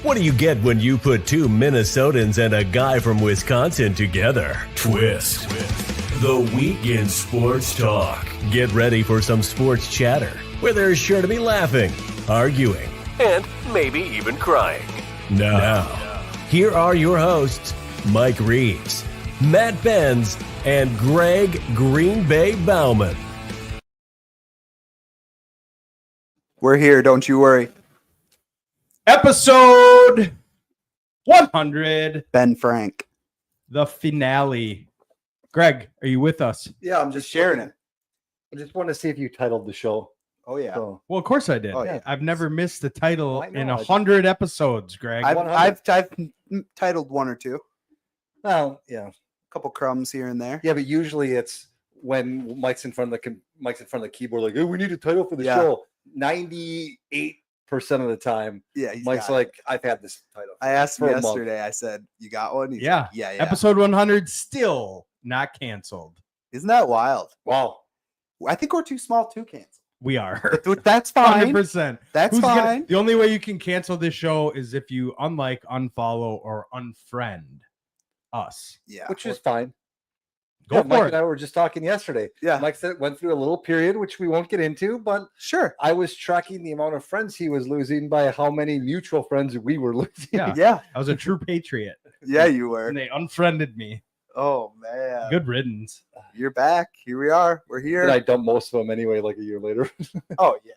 What do you get when you put two Minnesotans and a guy from Wisconsin together? Twist. The weekend sports talk. Get ready for some sports chatter where there's sure to be laughing, arguing, and maybe even crying. Now, here are your hosts, Mike Reeves, Matt Benz, and Greg Green Bay Bauman. We're here, don't you worry. Episode 100, Ben Frank. the finale. Greg, are you with us? Yeah, I'm just sharing it. I just want to see if you titled the show. Oh, yeah. So, Well, of course I did. Oh, yeah. I've never missed the title I know, in I 100 episodes, Greg. I've titled one or two. well, yeah, A couple crumbs here and there. yeah, but usually it's when Mike's in front of the keyboard, like, "Oh, we need a title for the Yeah. show." 98% of the time, Yeah, he's Mike's got it. like, "I've had this title." I asked him for a month." yesterday. I said, "You got one?" He's Yeah. like, yeah. Episode 100 still not canceled. Isn't that wild? Wow. I think we're too small to cancel. We are. That's fine. 100%. That's Who's gonna- fine. the only way you can cancel this show is if you unlike, unfollow, or unfriend us. Yeah. Which is fine. Go Yeah, for Mike it. and I were just talking yesterday. Yeah. Mike said went through a little period, which we won't get into, but Sure. I was tracking the amount of friends he was losing by how many mutual friends we were losing. Yeah. Yeah. I was a true patriot. Yeah, you were. And they unfriended me. Oh, man. Good riddance. You're back. Here we are. We're here. And I dumped most of them anyway, like a year later. Oh, yeah.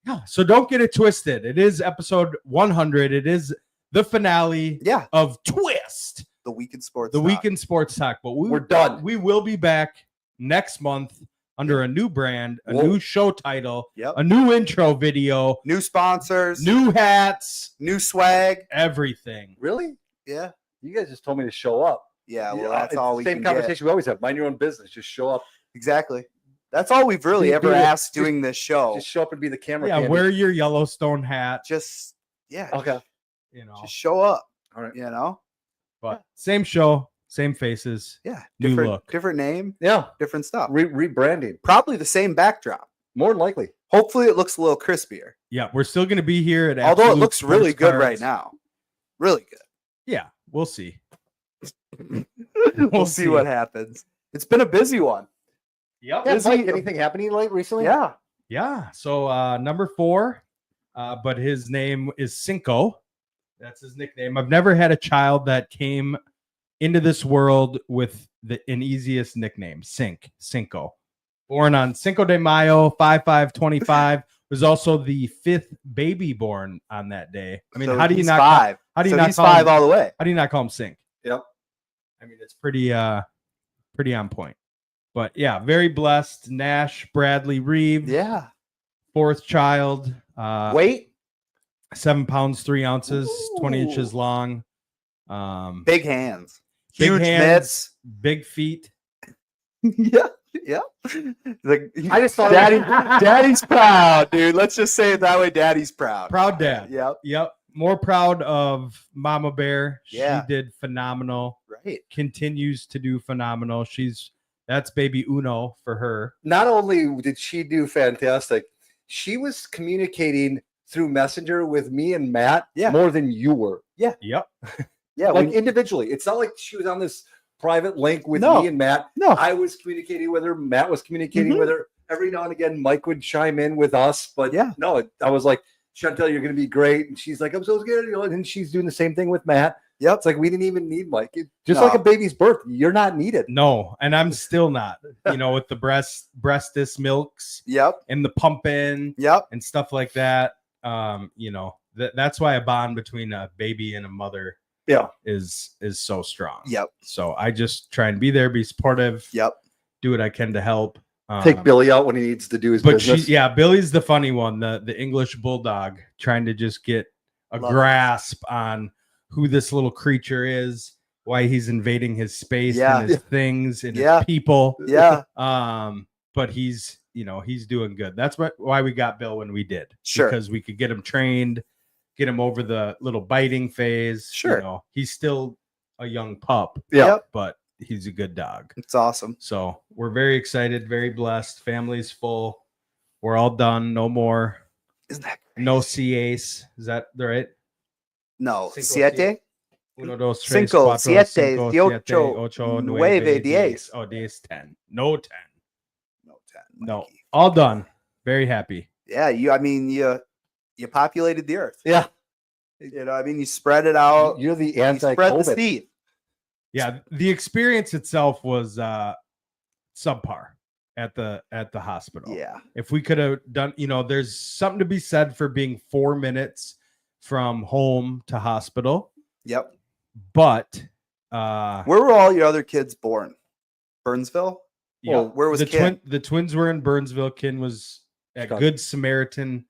Yeah. So don't get it twisted. It is episode 100. It is the finale Yeah. of Twist, The Weekend Sports. the Talk. weekend sports talk. But We're done. We will be back next month under a new brand, a Whoa. new show title, Yep. a new intro video, New sponsors. new hats, New swag. everything. Really? Yeah. You guys just told me to show up. Yeah. Well, Yeah, that's it's all the we same can get. conversation we always have. Mind your own business. Just show up. Exactly. That's all we've really Do ever it. asked Just- doing this show. Just show up and be the camera. Yeah, candy. wear your Yellowstone hat. Just yeah. Okay. You know, Just show up. All right. You know. but same show, same faces. Yeah. New Different look. different name, Yeah. different stuff. Rebranding. Probably the same backdrop. More than likely. Hopefully it looks a little crispier. Yeah, we're still going to be here at Although it Absolute looks really Sports good right Cards. now. Really good. Yeah, we'll see. We'll see what happens. It's been a busy one. Yep. Yeah, Busy- Mike, anything happening like recently? Yeah. Yeah. So number 4, but his name is Cinco. That's his nickname. I've never had a child that came into this world with an easiest nickname, Cinco. Born on Cinco de Mayo, 5/5/25. Was also the 5th baby born on that day. I mean, So how do you he's not? five? How do you So not he's call five him, all the way. How do you not call him Cinc? Yep. I mean, it's pretty on point. But yeah, very blessed. Nash Bradley Reeves, Yeah. 4th child. Wait. 7 pounds 3 ounces, 20 Ooh. inches long. Big hands. Big Huge hands. Big feet. mitts. Yeah. Yeah. Like, I just thought Daddy's proud, dude. Let's just say it that way. Daddy's proud. Proud dad. Yep. Yep. More proud of Mama Bear. Yeah. She did phenomenal. Right. Continues to do phenomenal. That's baby Uno for her. not only did she do fantastic, she was communicating through Messenger with me and Matt Yeah. more than you were. Yep. Yeah. Like individually. It's not like she was on this private link with No. me and Matt. No. I was communicating with her. Matt was communicating Mhm. with her. Every now and again, Mike would chime in with us. But Yeah. no, I was like, Chantel, you're going to be great. And she's like, I'm so scared. And she's doing the same thing with Matt. Yep. It's like, we didn't even need Mike. Just No. like a baby's birth, you're not needed. No, and I'm still not. With the breastless milks Yep. and the pumping Yep. and stuff like that. That's why a bond between a baby and a mother Yeah. is so strong. Yep. So I just try and be there, be supportive, Yep. do what I can to help. Take Billy out when he needs to do his But business. Billy's the funny one, the English bulldog, trying to just get a Love it. grasp on who this little creature is, why he's invading his space Yeah. and his things and Yeah. his people. Yeah. But he's doing good. That's why we got Bill when we did. Sure. Because we could get him trained, get him over the little biting phase. Sure. He's still a young pup, Yeah. Yep. but he's a good dog. It's awesome. So we're very excited, very blessed. Family's full. We're all done. No more. Isn't that No CAs. Is that right? No, Cinco, siete. Uno, dos, tres, Cinco, cuatro, siete, cinco, ocho, ocho, nueve, diez. Oh, 10. No 10. No, 10. No. Mikey. All done. Very happy. Yeah, you populated the earth. Yeah. You know, I mean, you spread it out. You're the You spread the anti-COVID. seed. Yeah, the experience itself was subpar at the hospital. Yeah. If we could have done, there's something to be said for being 4 minutes from home to hospital, Yep. but Where were all your other kids born? Burnsville? yeah, Well, where was Ken? the twins were in Burnsville. Ken was at Chicago. Good Samaritan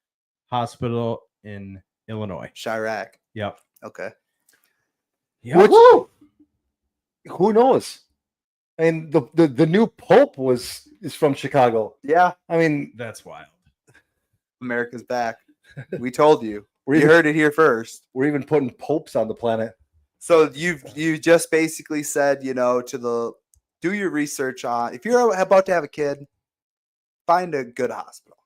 Hospital in Illinois. Chirac. Yep. Okay. Yep. Which, who knows? And the new pope is from Chicago. Yeah. I mean, That's wild. America's back. We told you. we're You even, heard it here first. we're even putting popes on the planet. So you just basically said, do your research on, if you're about to have a kid, find a good hospital.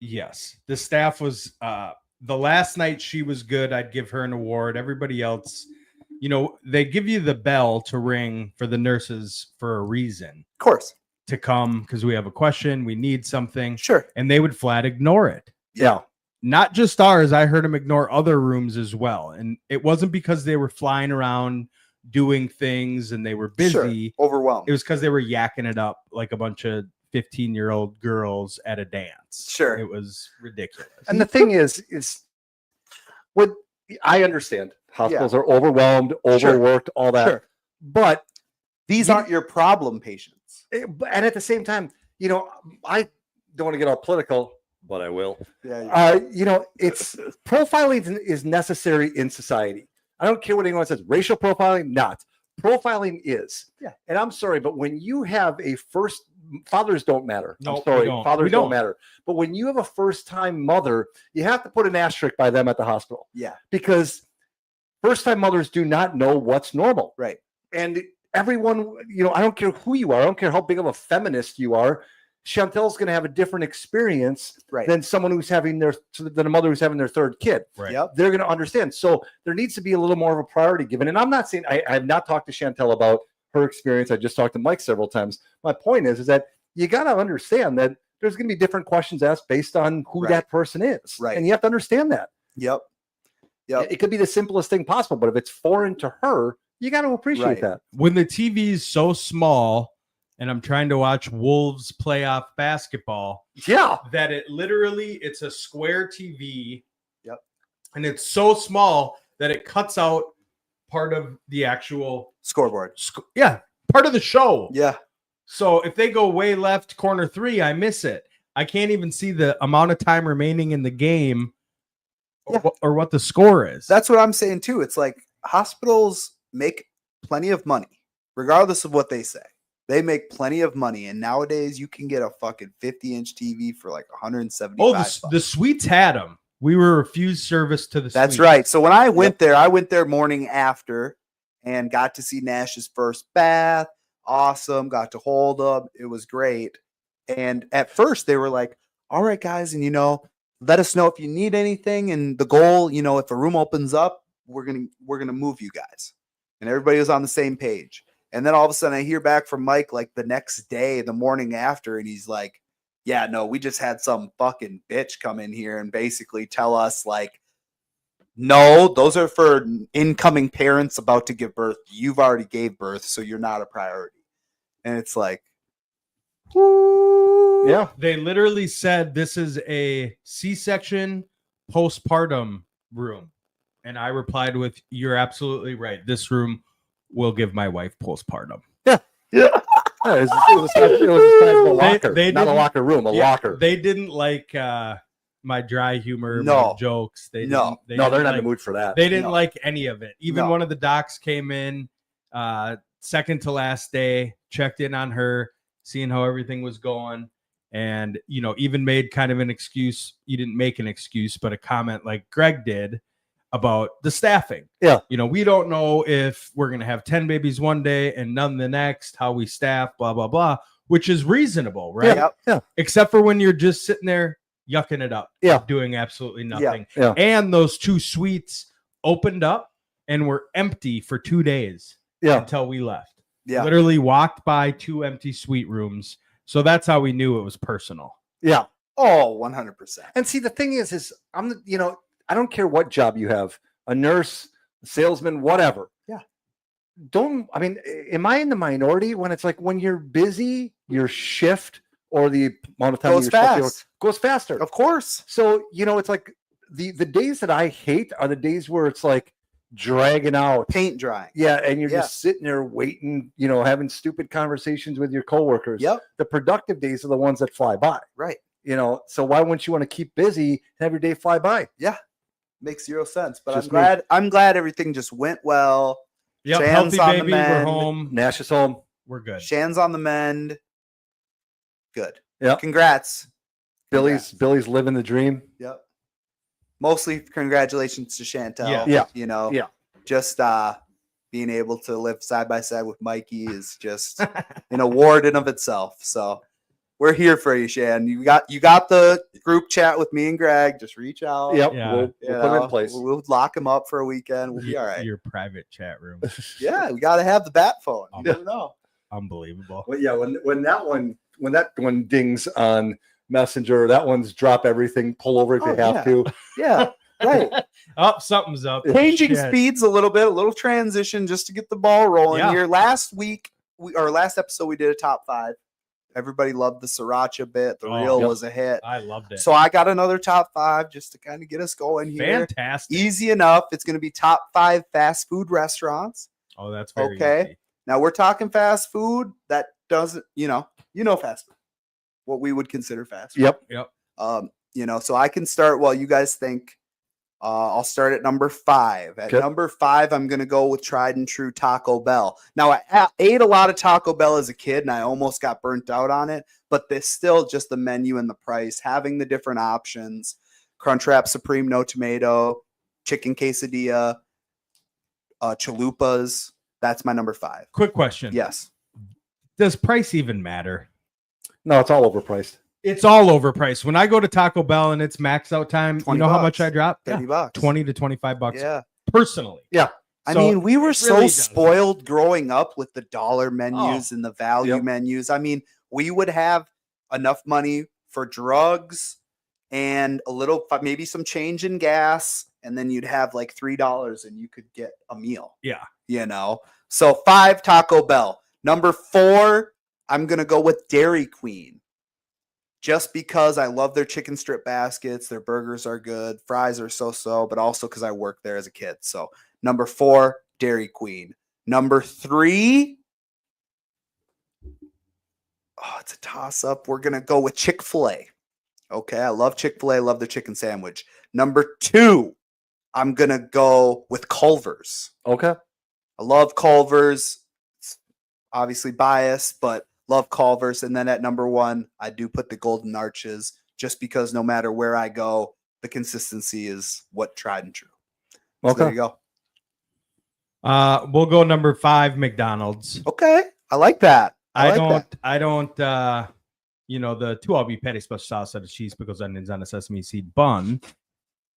Yes. The staff was the last night she was good. I'd give her an award. Everybody else, they give you the bell to ring for the nurses for a reason Of course. to come because we have a question, we need something, Sure. and they would flat ignore it. Yeah. Not just ours. I heard them ignore other rooms as well. And it wasn't because they were flying around doing things and they were busy. Sure. Overwhelmed. It was because they were yakking it up like a bunch of 15-year-old girls at a dance. Sure. It was ridiculous. And the thing is what I understand. Hospitals are overwhelmed, Sure. overworked, all that. Sure. But These You- aren't your problem patients. and at the same time, I don't want to get all political, but I will. Yeah. It's profiling is necessary in society. I don't care what anyone says. Racial profiling, not. Profiling is. Yeah. And I'm sorry, but when you have fathers don't matter. No, I'm sorry, we don't. fathers We don't don't. matter. But when you have a first-time mother, you have to put an asterisk by them at the hospital Yeah. because first-time mothers do not know what's normal. Right. And everyone, I don't care who you are. I don't care how big of a feminist you are. Chantel's going to have a different experience Right. than someone who's having than a mother who's having their third kid. Right. Yep. They're going to understand. So there needs to be a little more of a priority given. And I'm not saying I have not talked to Chantel about her experience. I just talked to Mike several times. My point is that you got to understand that there's going to be different questions asked based on who Right. that person is. Right. And you have to understand that. Yep. Yep. It could be the simplest thing possible, but if it's foreign to her, you got to appreciate Right. that. When the TV is so small and I'm trying to watch Wolves playoff basketball, Yeah. that it's a square TV. Yep. And it's so small that it cuts out part of the actual Scoreboard. part of the show. Yeah. So if they go way left corner 3, I miss it. I can't even see the amount of time remaining in the game or what the score is. That's what I'm saying too. It's like hospitals make plenty of money, regardless of what they say. They make plenty of money, and nowadays you can get a fucking 50-inch TV for like $175. Oh, the suites had them. We were refused service to the That's suites. right. So when I went there, I went there morning after and got to see Nash's first bath. Awesome. Got to hold him. It was great. And at first they were like, all right, guys. And, let us know if you need anything. And the goal, if a room opens up, we're going to move you guys. And everybody was on the same page. And then all of a sudden I hear back from Mike like the next day, the morning after, and he's like, yeah, no, we just had some fucking bitch come in here and basically tell us like, no, those are for incoming parents about to give birth. You've already gave birth, so you're not a priority. And it's like, Yeah. They literally said this is a C-section postpartum room. And I replied with, you're absolutely right. This room will give my wife postpartum. Yeah. It was a size of a locker. They Not a didn't- locker room, a Yeah, locker. They didn't like my dry humor, No. my jokes. They No. didn't, No, they're didn't not in like, the mood for that. They didn't No. like any of it. Even No. one of the docs came in second to last day, checked in on her, seeing how everything was going. And, even made kind of an excuse. You didn't make an excuse, but a comment like Greg did about the staffing. Yeah. We don't know if we're going to have 10 babies one day and none the next, how we staff, blah, blah, blah, which is reasonable, right? Yep. Yeah. Except for when you're just sitting there yucking it up. Yeah. Doing absolutely nothing. Yeah. And those 2 suites opened up and were empty for 2 days Yeah. until we left. Yeah. Literally walked by 2 empty suite rooms. So that's how we knew it was personal. Yeah. Oh, 100%. And see, the thing is I don't care what job you have, a nurse, a salesman, whatever. Yeah. Am I in the minority when it's like when you're busy, your shift or the amount of time Goes you're supposed to work fast. goes faster? Of course. So, it's like the days that I hate are the days where it's like dragging out. Paint drying. Yeah, and you're Yeah. just sitting there waiting, having stupid conversations with your coworkers. Yep. The productive days are the ones that fly by. Right. So why wouldn't you want to keep busy and have your day fly by? Makes zero sense. But Just I'm glad everything just went well. Yep, Shan's healthy on the baby. We're mend. home. Nash is home. We're good. Shan's on the mend. Good. Yeah. Congrats. Billy's living the dream. Yep. Mostly congratulations to Chantel. Yeah. Yeah. Yeah. Just being able to live side by side with Mikey is just an award in of itself. So we're here for you, Shan. You got the group chat with me and Greg. Just reach out. Yep. Yeah. We'll You put it know, in place. We'll lock him up for a weekend. We'll be all right. Your private chat room. Yeah, we got to have the bat phone. You Yeah. never know. Unbelievable. Well, yeah, when that one dings on Messenger, that one's drop everything, pull over if you Oh, have to. Yeah, right. Oh, something's up. Changing Shit. speeds a little bit, a little transition just to get the ball rolling Yeah. here. Last episode, we did a top 5. Everybody loved the Sriracha bit. The Oh, reel yep. was a hit. I loved it. So I got another top 5 just to kind of get us going here. Fantastic. Easy enough. It's going to be top 5 fast food restaurants. Oh, that's very Okay. easy. Now we're talking fast food that doesn't, fast food, what we would consider fast food. Yep. So I can start while you guys think. I'll start at number 5. At Okay. number 5, I'm going to go with tried and true Taco Bell. Now, I ate a lot of Taco Bell as a kid, and I almost got burnt out on it. But there's still just the menu and the price, having the different options: Crunchwrap Supreme, no tomato, chicken quesadilla, chalupas. That's my number 5. Quick question. Yes. Does price even matter? No, it's all overpriced. It's all overpriced. When I go to Taco Bell and it's max out time, you 20 know how bucks, much I drop? $30. 20 to 25 bucks Yeah. personally. I So mean, we were it so really does. spoiled growing up with the dollar menus and the value Yep. menus. I mean, we would have enough money for drugs and a little, maybe some change in gas, and then you'd have like $3 and you could get a meal. Yeah. So 5, Taco Bell. Number 4, I'm gonna go with Dairy Queen. Just because I love their chicken strip baskets, their burgers are good, fries are so-so, but also because I worked there as a kid. So number 4, Dairy Queen. Number 3, it's a toss-up. We're gonna go with Chick-fil-A. Okay, I love Chick-fil-A, I love their chicken sandwich. Number 2, I'm gonna go with Culver's. Okay. I love Culver's. It's obviously biased, but love Culver's. And then at number 1, I do put the Golden Arches, just because no matter where I go, the consistency is what tried and true. So there Okay. you go. We'll go number 5, McDonald's. Okay, I like that. I like that. don't, the 2 all-beef patty special sauce out of cheese, pickles, onions on a sesame seed bun,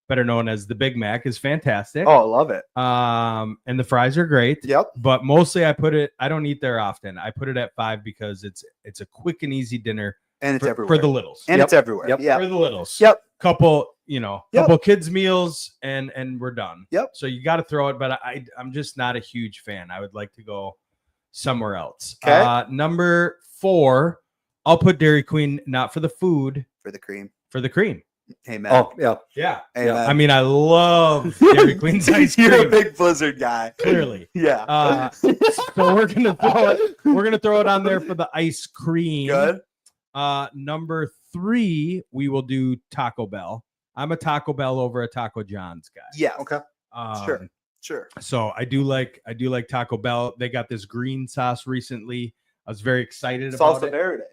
better known as the Big Mac, is fantastic. Oh, I love it. And the fries are great. Yep. But mostly I don't eat there often. I put it at 5 because it's a quick and easy dinner And it's for everywhere. the littles. and Yep. it's everywhere. Yep. Yeah. For the littles. Yep. Couple Yep. kids meals and we're done. Yep. So you got to throw it, but I'm just not a huge fan. I would like to go somewhere else. Okay. Number 4, I'll put Dairy Queen, not for the food, For the cream. for the cream. Amen. Oh, yeah. Yeah. Amen. I mean, I love Dairy Queen's ice You're a cream. big Blizzard guy. Clearly. Yeah. So we're gonna throw it on there for the ice cream. Good. Number 3, we will do Taco Bell. I'm a Taco Bell over a Taco John's guy. Yeah. Okay. Sure. So I do like Taco Bell. They got this green sauce recently. I was very excited about Salsa it. verde.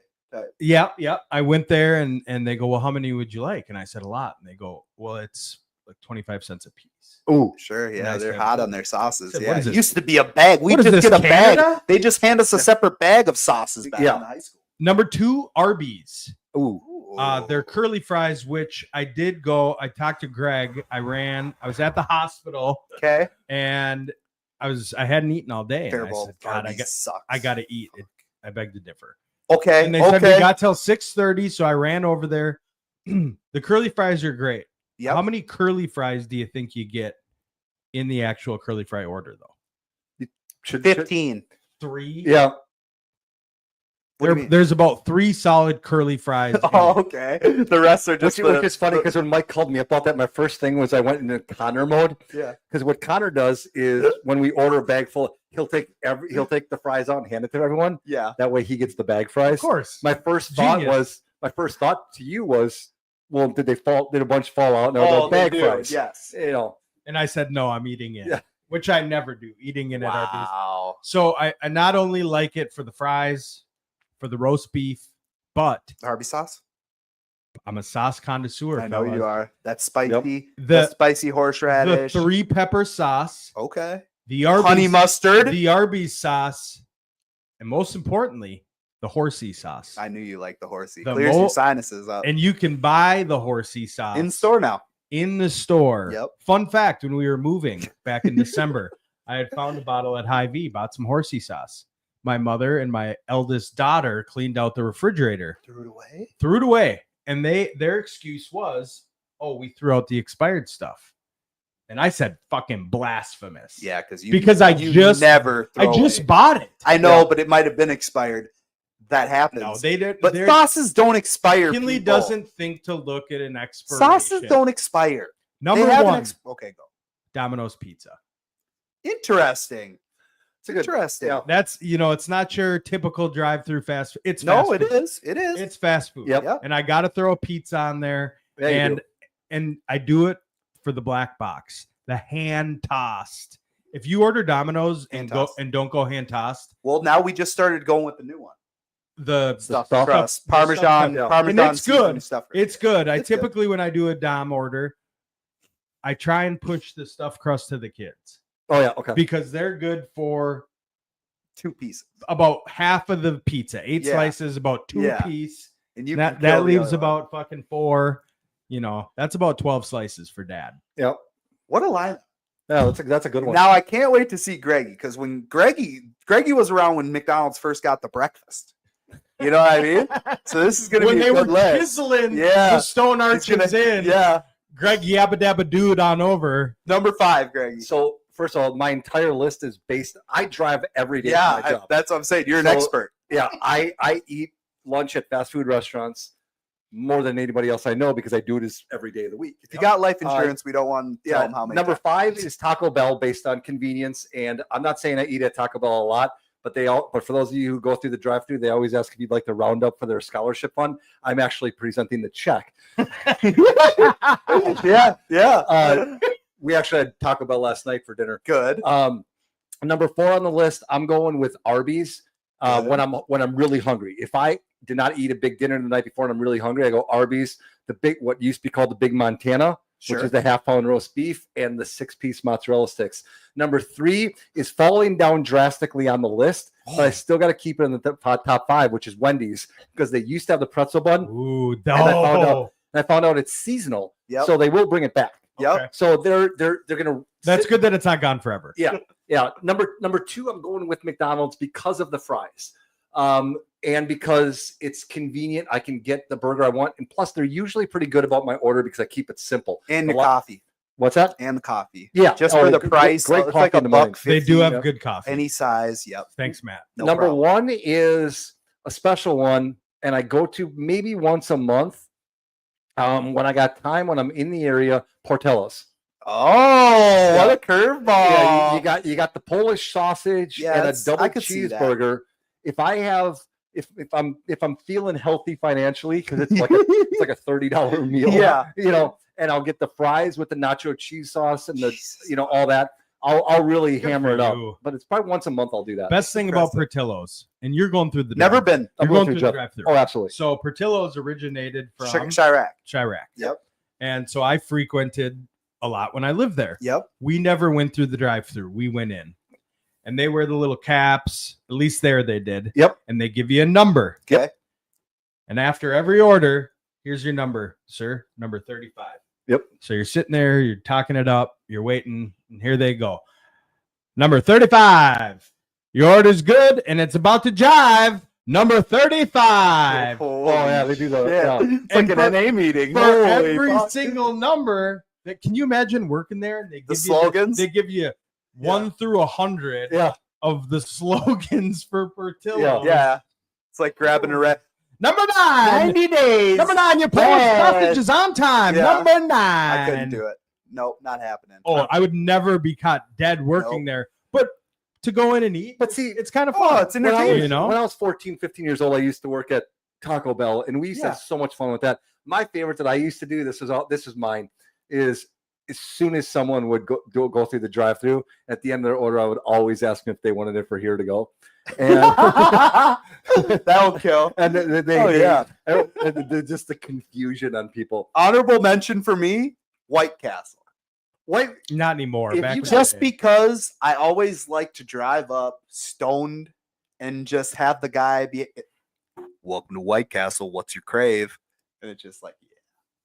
Yeah. I went there and they go, well, how many would you like? And I said a lot. And they go, well, it's like 25 cents a piece. Ooh. Sure, yeah, Nice they're one. hot on their sauces. Said, what Yeah, is it this? used to be a bag. We What is just this, get a bag. Canada? They just hand us a separate bag of sauces back Yeah. in high school. Number 2, Arby's. Ooh. They're curly fries, which I did go. I talked to Greg. I was at the hospital Okay. and I hadn't eaten all day. And I Terrible. said, God, Arby's sucks. I got to eat. I beg to differ. Okay. And they said we got till 6:30, so I ran over there. The curly fries are great. Yep. How many curly fries do you think you get in the actual curly fry order, though? 15. 3. Yeah. What do you mean? There's about 3 solid curly fries. in Oh, it. okay. The rest are just Which is funny because when Mike called me about that, my first thing was I went into Connor mode. Yeah. Because what Connor does is when we order a bag full, he'll take the fries out and hand it to everyone. Yeah. That way he gets the bag fries. Of course. My first thought to you was, well, did a bunch fall out? No, they're bag fries. Yes. You know. And I said, no, I'm eating it, Yeah. which I never do, eating it at Arby's. Wow. So I not only like it for the fries, for the roast beef, but Arby's sauce? I'm a sauce connoisseur. I know you fellas. are. That's spicy. The- The spicy The horseradish. 3 pepper sauce, Okay. the Arby's, Honey mustard. the Arby's sauce, and most importantly, the horsey sauce. I knew you liked the horsey. The Clears mo- your sinuses up. And you can buy the horsey sauce In store now. in the store. Yep. Fun fact, when we were moving back in December, I had found a bottle at Hy-Vee, bought some horsey sauce. My mother and my eldest daughter cleaned out the refrigerator, threw it away. And their excuse was, oh, we threw out the expired stuff. And I said, fucking blasphemous. Yeah, because you never I throw just away. bought it. I know, Yeah. but it might have been expired. That happens. No, they did. but sauces don't expire. Kinley people. doesn't think to look at an expiration. Sauces don't expire. Number They have an one, okay, go. Domino's Pizza. Interesting. It's a good. Interesting. Yeah. That's, it's not your typical drive-through fast food. It's No, fast it food. is. It is. It's fast food. Yep. Yep. And I got to throw a pizza on there. Yeah, you and do. and I do it for the black box, the hand tossed. If you order Domino's and Hand-tossed. don't go hand tossed, Well, now we just started going with the new one. the Stuffed stuff- crust, the stuffed Parmesan, crust. Parmesan, And it's seasoned good. stuff. it's good. I It's good. typically when I do a Dom order, I try and push the stuffed crust to the kids Oh yeah. Okay. because they're good for 2 pieces, about half of the pizza. 8 Yeah. slices, about 2 Yeah. a piece. and you That can kill the leaves other one. about fucking 4. That's about 12 slices for dad. Yep. What a line! Yeah, that's a good one. Now I can't wait to see Greggy because when Greggy was around when McDonald's first got the breakfast. You know what I mean? So this is gonna When be they a were good leg. chiseling Yeah. the stone He's gonna- arches in, Yeah, Greg Yabba Dabba Dude on over. number 5, Greggy. So first of all, my entire list is based. I drive every day Yeah, to my job. that's what I'm saying. You're an So- expert. Yeah, I eat lunch at fast food restaurants more than anybody else I know because I do it every day of the week. If you got life insurance, we don't want to tell them how many. Number times. 5 is Taco Bell based on convenience, and I'm not saying I eat at Taco Bell a lot, but but for those of you who go through the drive-thru, they always ask if you'd like to round up for their scholarship fund. I'm actually presenting the check. yeah. We actually had Taco Bell last night for dinner. Good. Number 4 on the list, I'm going with Arby's. Good. When I'm really hungry. If I did not eat a big dinner the night before and I'm really hungry, I go Arby's, what used to be called the Big Montana, Sure. which is the half-pound roast beef and the 6-piece mozzarella sticks. Number 3 is falling down drastically on the list, but I still got to keep it in the top 5, which is Wendy's, because they used to have the pretzel bun. Ooh, I found out it's seasonal, Yep. so they will bring it back. Yep. Okay. So they're gonna. That's good that it's not gone forever. Yeah. Number 2, I'm going with McDonald's because of the fries. And because it's convenient, I can get the burger I want. And plus, they're usually pretty good about my order because I keep it simple. And the A lot- coffee. What's that? And the coffee. Yeah. Just Oh, for the great- price. great It's coffee like in a the morning. buck. They do have yeah. good coffee. Any size. Yep. Thanks, Matt. No Number problem. 1 is a special one, and I go to maybe once a month. When I got time, when I'm in the area, Portillo's. Oh, what a curveball. Yeah, you got the Polish sausage Yeah, and a that's- double I could see that. cheeseburger. If I have if I'm feeling healthy financially, because it's like a $30 meal, Yeah. and I'll get the fries with the nacho cheese sauce and the Jesus. all that. I'll really Good hammer for it up. you. But it's probably once a month I'll do that. Best thing about Portillo's, and you're going through the Never drive- been. I'm You're going through through the Jeff. drive-through. Oh, absolutely. So Portillo's originated from Chirac. Chirac. Yep. And so I frequented a lot when I lived there. Yep. We never went through the drive-through. We went in. And they wear the little caps. At least there they did. Yep. And they give you a number. Okay. And after every order, Here's your number, sir. Number 35. Yep. So you're sitting there, you're talking it up, you're waiting, and here they go. Number 35. Your order's good, and it's about to jive. Number 35. Oh, yeah, they do that. Yeah. Yeah. It's like And an NA meeting. For Holy every fuck. single number, can you imagine working there? They The give slogans? they give you 1 through 100 Yeah. of the slogans for Portillo. Yeah. It's like grabbing a rat. Number 9. 90 days. Number 9, your post Yes. message is on time. Yeah. Number 9. I couldn't do it. Nope, not happening. Oh, I would never be caught dead working there. But to go in and eat, But see, it's kind of Oh, fun. it's when I, entertaining. was, You know? when I was 14, 15 years old, I used to work at Taco Bell, and we used to Yeah. have so much fun with that. My favorite that I used to do, this is mine, is as soon as someone would go through the drive-thru, at the end of their order, I would always ask them if they wanted it for here to go. And That'll kill. and just the confusion on people. Honorable mention for me, White Castle. What? Not anymore. If Back you in the Just day. because I always like to drive up stoned and just have the guy be, welcome to White Castle. What's your crave? And it's just like, yeah,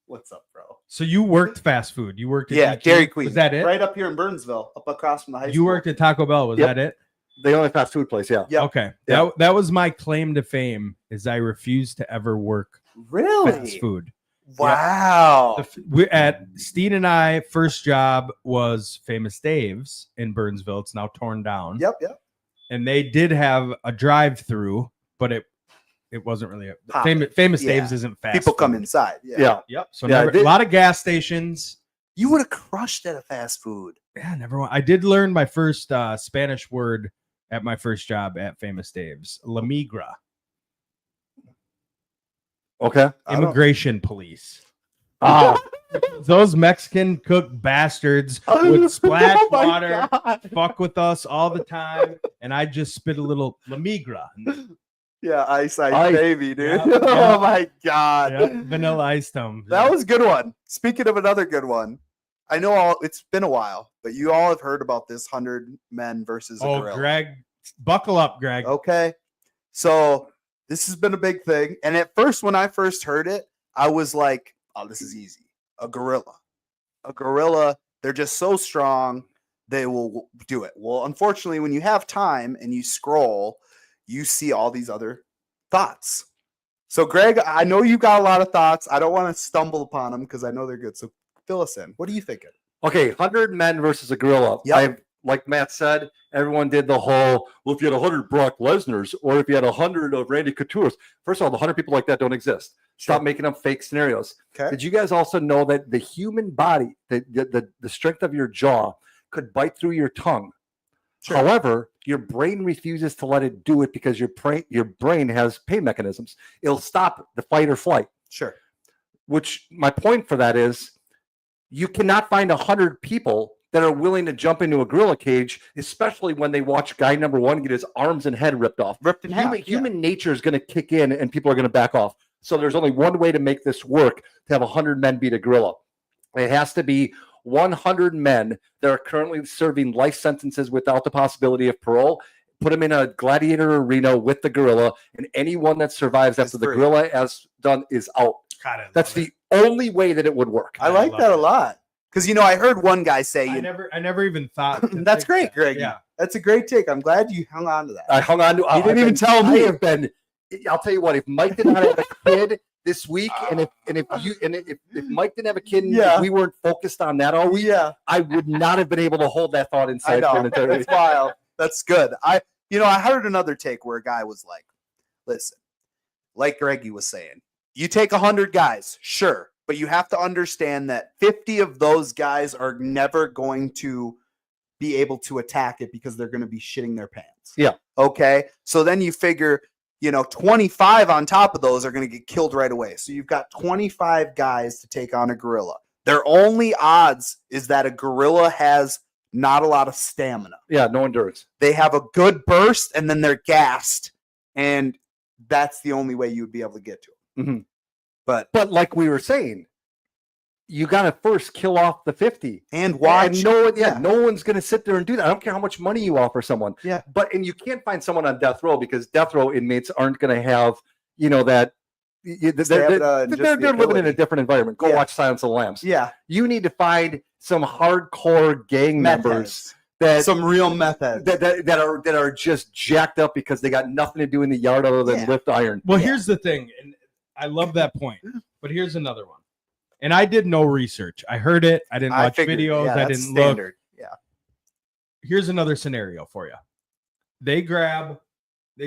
what's up, bro? So you worked fast food. You worked at Yeah, DQ? Dairy Queen. Was that it? Right up here in Burnsville, up across from the high school. You worked at Taco Bell. Was Yep. that it? The only fast food place, yeah. Yep. Okay. Yeah. That was my claim to fame is I refused to ever work Really? fast food. Wow. We at Steen and I first job was Famous Dave's in Burnsville. It's now torn down. Yep. And they did have a drive-through, but it wasn't really a Poppin'. famous Yeah. Dave's isn't fast. People come food. inside. Yeah. Yeah. Yep. So Yeah, a lot of gas stations. You would have crushed at a fast food. Yeah, never. I did learn my first Spanish word at my first job at Famous Dave's. La migra, Okay. I don't- immigration police. Ah, Those Mexican cook bastards would splash Oh my water, God. fuck with us all the time, and I just spit a little La migra. Yeah, ice Ice. baby, dude. Yeah, yeah. Oh my God. Yeah, vanilla ice them. That was a good one. Speaking of another good one, I know it's been a while, but you all have heard about this 100 men versus a gorilla. Greg, buckle up, Greg. Okay. So this has been a big thing. And at first, when I first heard it, I was like, oh, this is easy. A gorilla. A gorilla, they're just so strong, they will do it. Well, unfortunately, when you have time and you scroll, you see all these other thoughts. So, Greg, I know you got a lot of thoughts. I don't want to stumble upon them because I know they're good. So, fill us in. What are you thinking? okay, 100 men versus a gorilla. Yep. Like Matt said, everyone did the whole, well, if you had 100 Brock Lesnar's or if you had 100 of Randy Couture's, first of all, the 100 people like that don't exist. Stop making up fake scenarios. Okay. Did you guys also know that the human body, the strength of your jaw could bite through your tongue? Sure. However, your brain refuses to let it do it because your brain has pain mechanisms. It'll stop the fight or flight. Sure. Which my point for that is you cannot find 100 people that are willing to jump into a gorilla cage, especially when they watch guy number one get his arms and head ripped off. Ripped in half. Human, human nature is going to kick in and people are going to back off. So there's only one way to make this work to have 100 men beat a gorilla. It has to be 100 men that are currently serving life sentences without the possibility of parole. Put them in a gladiator arena with the gorilla, and anyone that survives after the free. gorilla has done is out. God, I That's love the only way that it would work. I like love that a it. lot. Because, I heard one guy say, it. I never even thought. to that's think great, that. Greg. Yeah. That's a great take. I'm glad you hung on to that. I hung on to. You didn't even tell me. I have been. I'll tell you what. If Mike did not have a kid this week, and if Mike didn't have a kid, and Yeah. if we weren't focused on that all week, Yeah, I would not have been able to hold that thought I inside for an know. eternity. That's wild. That's good. I heard another take where a guy was like, listen, like Greggy was saying, you take 100 guys, sure, but you have to understand that 50 of those guys are never going to be able to attack it because they're going to be shitting their pants. Yeah. Okay. So then you figure, 25 on top of those are going to get killed right away. So you've got 25 guys to take on a gorilla. Their only odds is that a gorilla has not a lot of stamina. Yeah, no endurance. They have a good burst and then they're gassed. And that's the only way you would be able to get to them. Mhm. But But like we were saying, you got to first kill off the 50. and watch. And no one's going to sit there and do that. I don't care how much money you offer someone. Yeah. And you can't find someone on death row because death row inmates aren't going to have, that Stamina and just the living in a ability. different environment. Go Yeah. watch Silence of the Lambs. Yeah, You need to find some hardcore gang meth members heads. Some real meth heads. that are just jacked up because they got nothing to do in the yard other than Yeah. lift iron. Well, Yeah. here's the thing, and I love that point. But here's another one. And I did no research. I heard it. I didn't watch figured, videos. yeah, I that's didn't look. standard. Yeah, Here's another scenario for you. They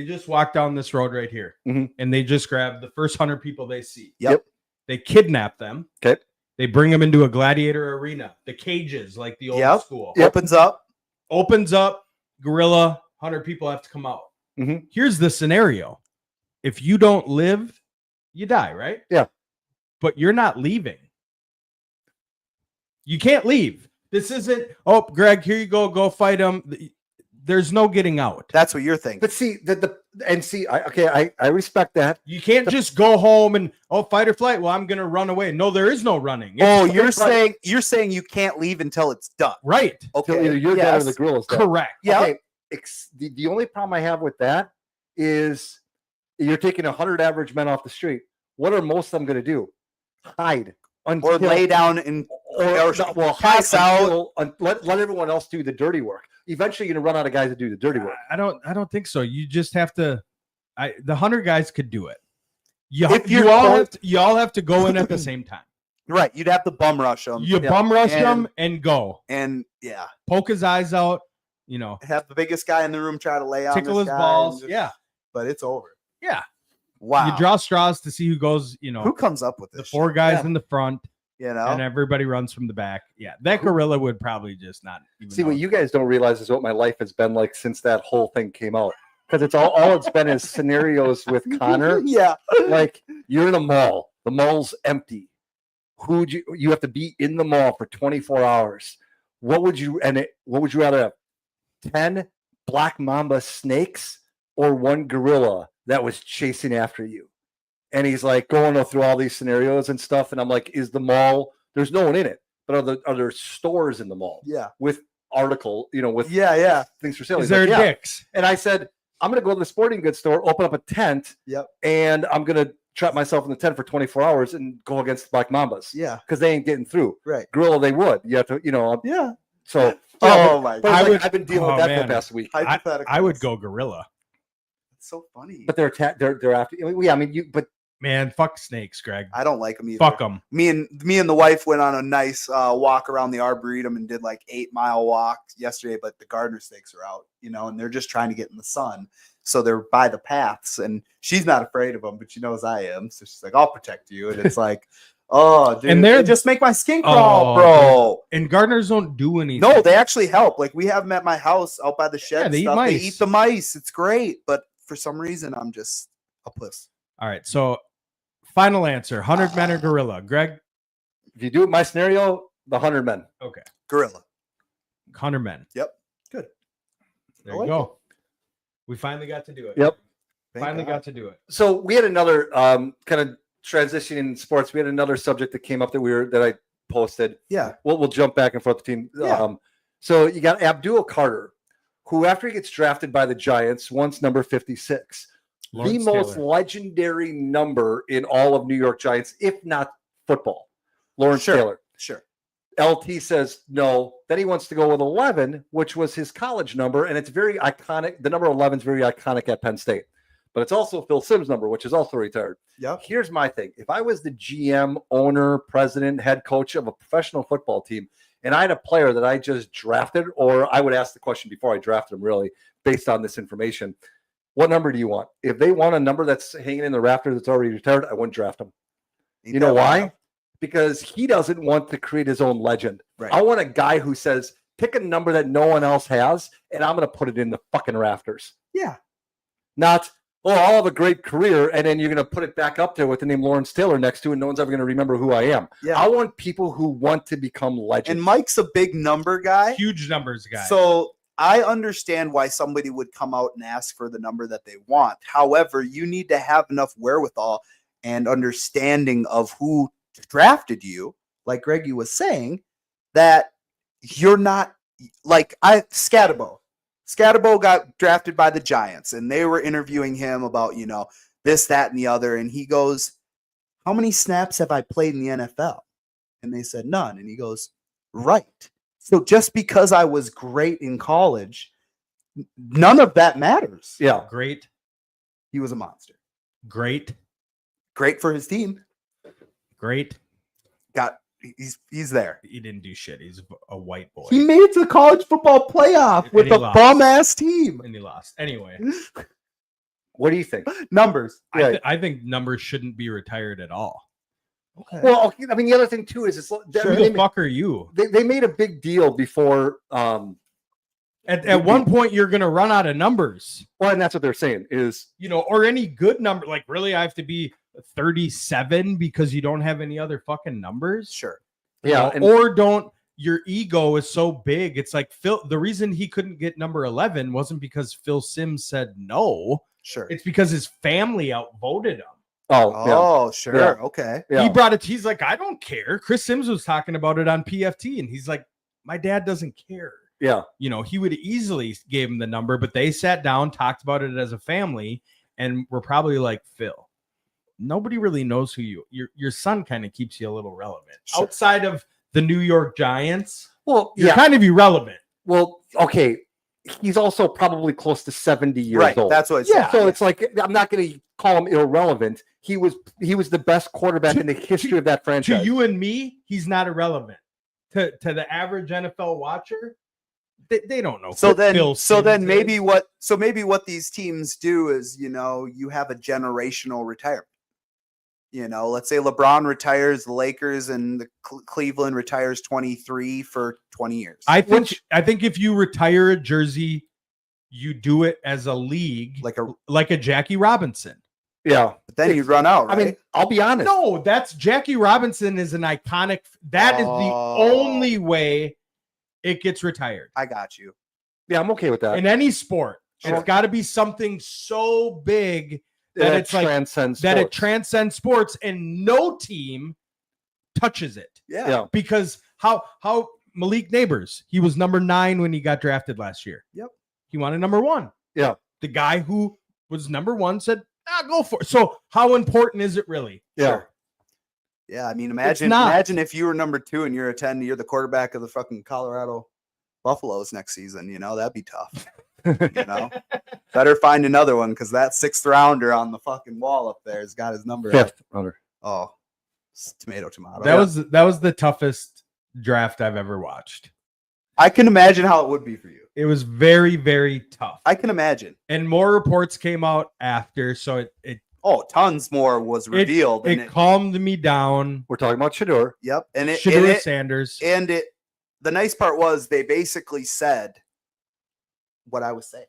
just walk down this road right here, Mhm. and they just grab the first 100 people they see. Yep. They kidnap them. Okay. They bring them into a gladiator arena, the cages, like the old Yep. school. Opens up. Opens up, gorilla, 100 people have to come out. Mhm. Here's the scenario. If you don't live, you die, right? Yeah. But you're not leaving. You can't leave. This isn't, oh, Greg, here you go fight him. There's no getting out. That's what you're thinking. But see, I respect that. You can't just go home and, oh, fight or flight. Well, I'm going to run away. No, there is no running. Oh, It's- you're saying you can't leave until it's done. right. Until Okay. either you're dead or Yes. the gorilla's dead. Correct. Yeah. Okay, the only problem I have with that is you're taking 100 average men off the street. What are most of them going to do? Hide until, Or lay down and pass out. Let everyone else do the dirty work. Eventually, you're going to run out of guys to do the dirty work. I don't think so. You just have to. The 100 guys could do it. If You you're all both- have to, you all have to go in at the same time. Right. You'd have to bum rush them. You Yeah. bum rush And- him and go. And yeah, Poke his eyes out. You know, have the biggest guy in the room try to lay on tickle this his guy balls. and just- Yeah, But it's over. yeah. Wow. You draw straws to see who goes. You know, Who comes up with the this? 4 guys Yeah. in the front, shit, you know? and everybody runs from the back. Yeah, that gorilla would probably just not even See, know. what you guys don't realize is what my life has been like since that whole thing came out. Because it's all it's been is scenarios with Connor. Yeah. Like you're in a mall, the mall's empty. You have to be in the mall for 24 hours. What would you rather have? 10 black mamba snakes or one gorilla that was chasing after you? And he's like going through all these scenarios and stuff. And I'm like, is the mall, there's no one in it, but are there stores in the mall Yeah. with with Yeah. things for sale? Is He's there like, yeah. dicks? And I said, I'm going to go to the sporting goods store, open up a tent, Yep. and I'm going to trap myself in the tent for 24 hours and go against Black Mambas Yeah. because they ain't getting through. Right. Gorilla, they would. You have to, Yeah. So, Oh my but god. I've been dealing with that for the past week. Hypothetical. I would go gorilla. It's so funny. But they're after. Yeah, I mean, but Man, fuck snakes, Greg. I don't like them either. Fuck them. Me and the wife went on a nice walk around the Arboretum and did like 8-mile walk yesterday, but the gardener snakes are out, and they're just trying to get in the sun. So they're by the paths, and she's not afraid of them, but she knows I am. So she's like, I'll protect you. And it's like, oh, dude, And they're- they just make my skin crawl, Oh, bro. And gardeners don't do anything. No, they actually help. Like we have them at my house out by the shed. Yeah, and they eat stuff. mice. They eat the mice. It's great. But for some reason, I'm just a puss. All right. So, final answer: 100 men or gorilla? Greg, if you do it my scenario, the 100 men. Gorilla. 100 men. Yep. Good. There I you like go. We finally got to do it. Yep. Thank Finally God. got to do it. So we had another kind of transition in sports. We had another subject that came up that I posted. Yeah. We'll jump back and forth between. Yeah. So you got Abdul Carter, who after he gets drafted by the Giants, wants number 56, Lawrence the most Taylor. legendary number in all of New York Giants, if not football. Lawrence Sure. Taylor. Sure. LT says no. Then he wants to go with 11, which was his college number, and it's very iconic. The number 11 is very iconic at Penn State, but it's also Phil Simms' number, which is also retired. Yep. Here's my thing. If I was the GM, owner, president, head coach of a professional football team, and I had a player that I just drafted, or I would ask the question before I drafted him, really, based on this information, what number do you want? If they want a number that's hanging in the rafters that's already retired, I wouldn't draft him. You know why? Because he doesn't want to create his own legend. Right. I want a guy who says, pick a number that no one else has, and I'm going to put it in the fucking rafters. Yeah. Not, oh, I'll have a great career, and then you're going to put it back up there with the name Lawrence Taylor next to it, and no one's ever going to remember who I am. Yeah. I want people who want to become legends. And Mike's a big number guy. Huge numbers, guy. So I understand why somebody would come out and ask for the number that they want. However, you need to have enough wherewithal and understanding of who drafted you, like Greggy was saying, that you're not like Scatabo. Scatabo got drafted by the Giants, and they were interviewing him about, this, that, and the other. And he goes, how many snaps have I played in the NFL? And they said, none. And he goes, right. So just because I was great in college, none of that matters. Yeah. Great. He was a monster. Great. Great for his team. Great. He's there. He didn't do shit. He's a white boy. He made it to the college football playoff And with he a lost. bum ass team. And he lost. Anyway, What do you think? Numbers. Yeah. I think numbers shouldn't be retired at all. Okay. Well, okay, I mean, the other thing too is Who the fuck are you? they made a big deal before. At one point, you're going to run out of numbers, Well, and that's what they're saying is or any good number. Like, really, I have to be 37 because you don't have any other fucking numbers? Sure. yeah, and, Or don't, your ego is so big. It's like the reason he couldn't get number 11 wasn't because Phil Simms said no. Sure. It's because his family outvoted him. Oh, sure. Yeah. Okay. yeah. He brought it. He's like, I don't care. Chris Simms was talking about it on PFT, and he's like, my dad doesn't care. yeah. He would easily gave him the number, but they sat down, talked about it as a family, and were probably like, Phil, nobody really knows who your son kind of keeps you a little relevant. Sure. Outside of the New York Giants, Well, you're yeah. kind of irrelevant. Well, okay. He's also probably close to 70 years Right. old. That's what it's yeah. So it's like I'm not going to call him irrelevant. He was the best quarterback in the history of that franchise. To you and me, he's not irrelevant. To the average NFL watcher, they don't know. So who then, Phil so Simms then is. maybe what these teams do is, you have a generational retirement. Let's say LeBron retires the Lakers and the Cleveland retires 23 for 20 years. I think if you retire a jersey, you do it as a league, like a Jackie Robinson. yeah. But then you run out, right? I mean, I'll be honest. No, that's Jackie Robinson is an iconic. That is the only way it gets retired I got you. Yeah, I'm okay with that. in any sport. Sure. It's got to be something so big that it's like transcends that it sports. transcends sports, and no team touches it. Yeah. Yeah. Because how Malik Neighbors, he was number 9 when he got drafted last year. Yep. He wanted number 1. Yeah. The guy who was number 1 said, go for it. So how important is it really? Yeah. Sure. Yeah. I mean, not. imagine if you were number 2 and you're the quarterback of the fucking Colorado Buffaloes next season. That'd be tough. Better find another one because that 6th rounder on the fucking wall up there has got his number. 5th runner. Oh, tomato. That was the toughest draft I've ever watched. I can imagine how it would be for you. It was very, very tough. I can imagine. And more reports came out after, so it Tons more was revealed. it calmed me down. We're talking about Shador. Yep. And Shedeur Sanders. The nice part was they basically said what I was saying.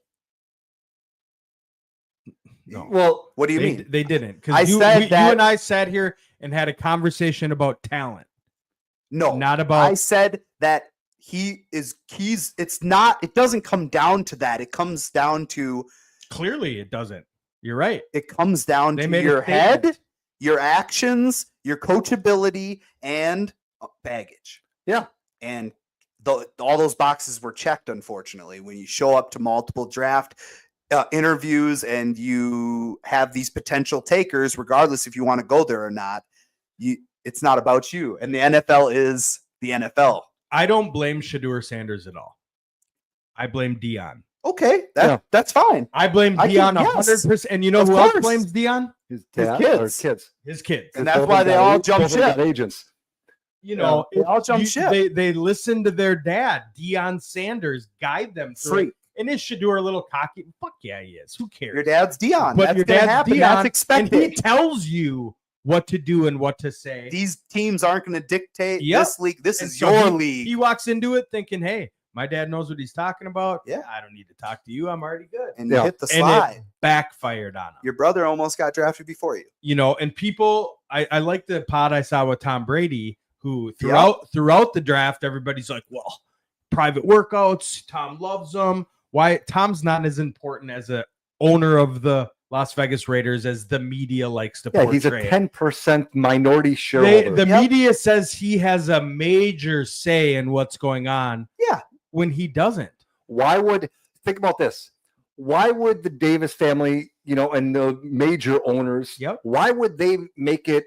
No. Well, What do you mean? They didn't. I Because you said that- and I sat here and had a conversation about talent. No, Not about I said that it doesn't come down to that. It comes down to clearly it doesn't. You're right. They They made a your head, statement. your actions, your coachability, and baggage. Yeah. And all those boxes were checked, unfortunately. When you show up to multiple draft interviews and you have these potential takers, regardless if you want to go there or not, it's not about you. And the NFL is the NFL. I don't blame Shedeur Sanders at all. I blame Dion. Okay, Yeah. that's fine. I blame I Dion can- yes. 100%. And you know Of who else course. blames Dion? his His dad kids. or kids. His kids. And that's why they all jump ship. Agents. You know, They all jump ship. They listen to their dad, Dion Sanders, guide them through Free. it. And is Shedeur a little cocky? Fuck yeah, he is. Who cares? Your dad's Dion. But That's your gonna dad's happen. Dion, That's and expected. he tells you what to do and what to say. These teams aren't going to dictate Yep. this league. This And is so your he league. walks into it thinking, hey, my dad knows what he's talking about. Yeah. I don't need to talk to you. I'm already good. and Yeah. you hit the And slide. it backfired on him. Your brother almost got drafted before you. And people, I like the pod I saw with Tom Brady, who throughout the draft, everybody's like, well, private workouts, Tom loves them. Why Tom's not as important as a owner of the Las Vegas Raiders as the media likes to Yeah, portray. he's a it. 10% minority shareholder. The Yep. media says he has a major say in what's going on. Yeah. When he doesn't. Think about this? Why would the Davis family, and the major owners, Yep. why would they make it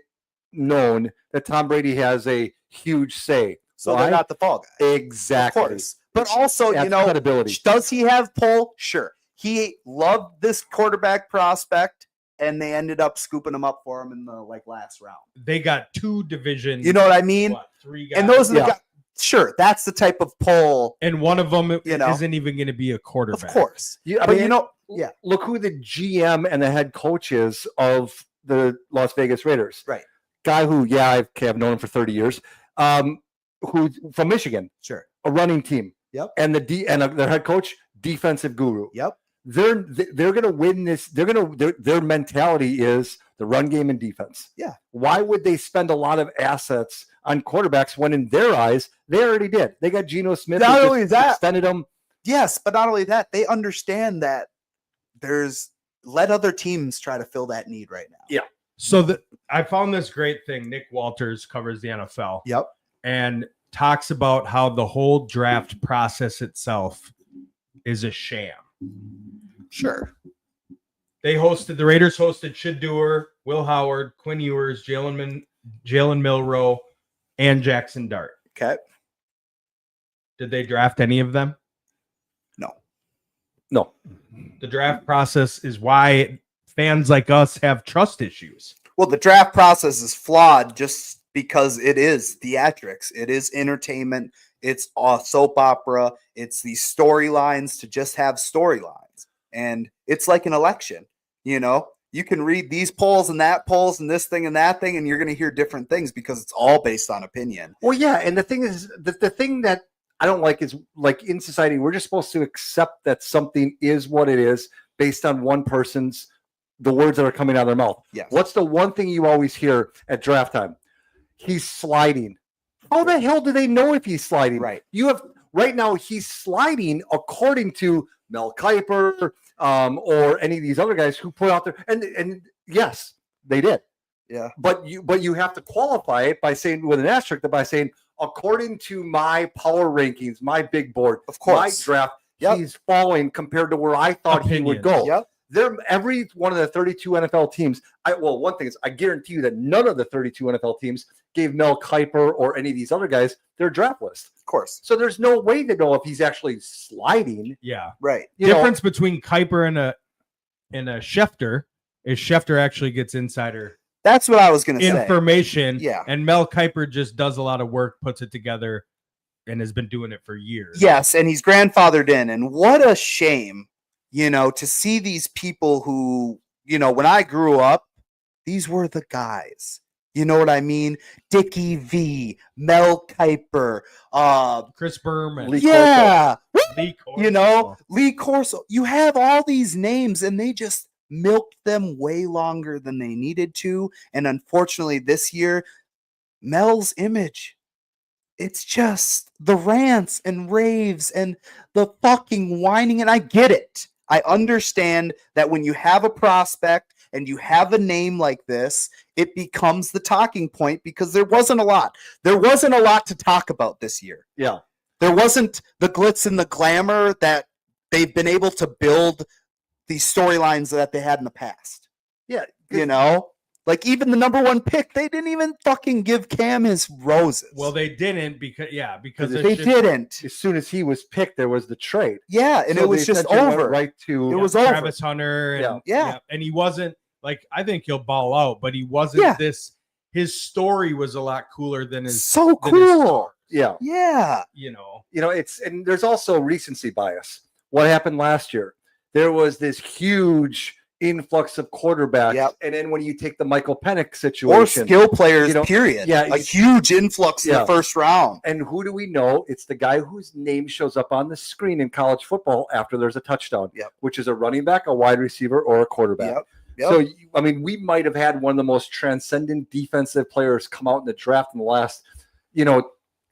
known that Tom Brady has a huge say. So Why? they're not the fall guy. Exactly. Of course. But also, Adds credibility. does he have pull? Sure. He loved this quarterback prospect, and they ended up scooping him up for him in the last round. They got 2 divisions. You know what I mean? 3 guys. And those are the Yeah. guys. Sure, that's the type of pull. And one of them You know. isn't even going to be a quarterback. Of course. I But mean, yeah. look who the GM and the head coach is of the Las Vegas Raiders. Right. Guy who, I've known him for 30 years. Who from Michigan, Sure. a running team. Yep. And their head coach, defensive guru. Yep. They're going to win this. Their mentality is the run game and defense. Yeah. Why would they spend a lot of assets on quarterbacks when in their eyes they already did? They got Geno Smith. Not who only just that- extended them. Yes, but not only that, they understand that let other teams try to fill that need right now. Yeah. So I found this great thing. Nick Walters covers the NFL. Yep. And talks about how the whole draft process itself is a sham. Sure. The Raiders hosted Shedeur, Will Howard, Quinn Ewers, Jalen Milroe, and Jackson Dart. Okay. Did they draft any of them? No. The draft process is why fans like us have trust issues. Well, the draft process is flawed just because it is theatrics. It is entertainment. It's a soap opera. It's these storylines to just have storylines. And it's like an election. You can read these polls and that polls and this thing and that thing, and you're going to hear different things because it's all based on opinion. Well, yeah, and the thing is, the thing that I don't like is, in society, we're just supposed to accept that something is what it is based on one person's, the words that are coming out of their mouth. Yes. What's the one thing you always hear at draft time? He's sliding. How the hell do they know if he's sliding? Right. Right now, he's sliding according to Mel Kiper or any of these other guys who put out there. And yes, they did. Yeah. But you have to qualify it by saying, with an asterisk, by saying, according to my power rankings, my big board, Of course. my draft, Yep. he's falling compared to where I thought he would go. Yep. Every one of the 32 NFL teams. One thing is, I guarantee you that none of the 32 NFL teams gave Mel Kiper or any of these other guys their draft list. Of course. So there's no way to know if he's actually sliding. Yeah. Right. Difference between Kuiper and a Schefter is Schefter actually gets insider That's what I was going to say. information. Yeah. And Mel Kiper just does a lot of work, puts it together, and has been doing it for years. Yes, and he's grandfathered in. And what a shame, to see these people who, when I grew up, these were the guys. You know what I mean? Dickie V, Mel Kiper, Chris Berman. Lee yeah, Lee Corso. Lee Corso. You have all these names, and they just milked them way longer than they needed to. And unfortunately, this year, Mel's image, it's just the rants and raves and the fucking whining. And I get it. I understand that when you have a prospect and you have a name like this, it becomes the talking point because there wasn't a lot. There wasn't a lot to talk about this year. Yeah. There wasn't the glitz and the glamour that they've been able to build these storylines that they had in the past. Yeah. Like even the number 1 pick, they didn't even fucking give Cam his roses. Well, they didn't because they didn't. As soon as he was picked, there was the trade. Yeah, and So it was the just attention went over. Right to It was over. Travis Hunter. And, Yeah. And he wasn't I think he'll ball out, but he wasn't Yeah. his story was a lot cooler than his So than his cool. stars, Yeah. There's also recency bias. What happened last year? There was this huge influx of quarterbacks, Yep. and then when you take the Michael Penix situation, Or skill players, You know, period. yeah, a huge influx in Yeah. the first round. and who do we know? It's the guy whose name shows up on the screen in college football after there's a touchdown, Yep. which is a running back, a wide receiver, or a quarterback. Yep. Yep. So, we might have had one of the most transcendent defensive players come out in the draft in the last,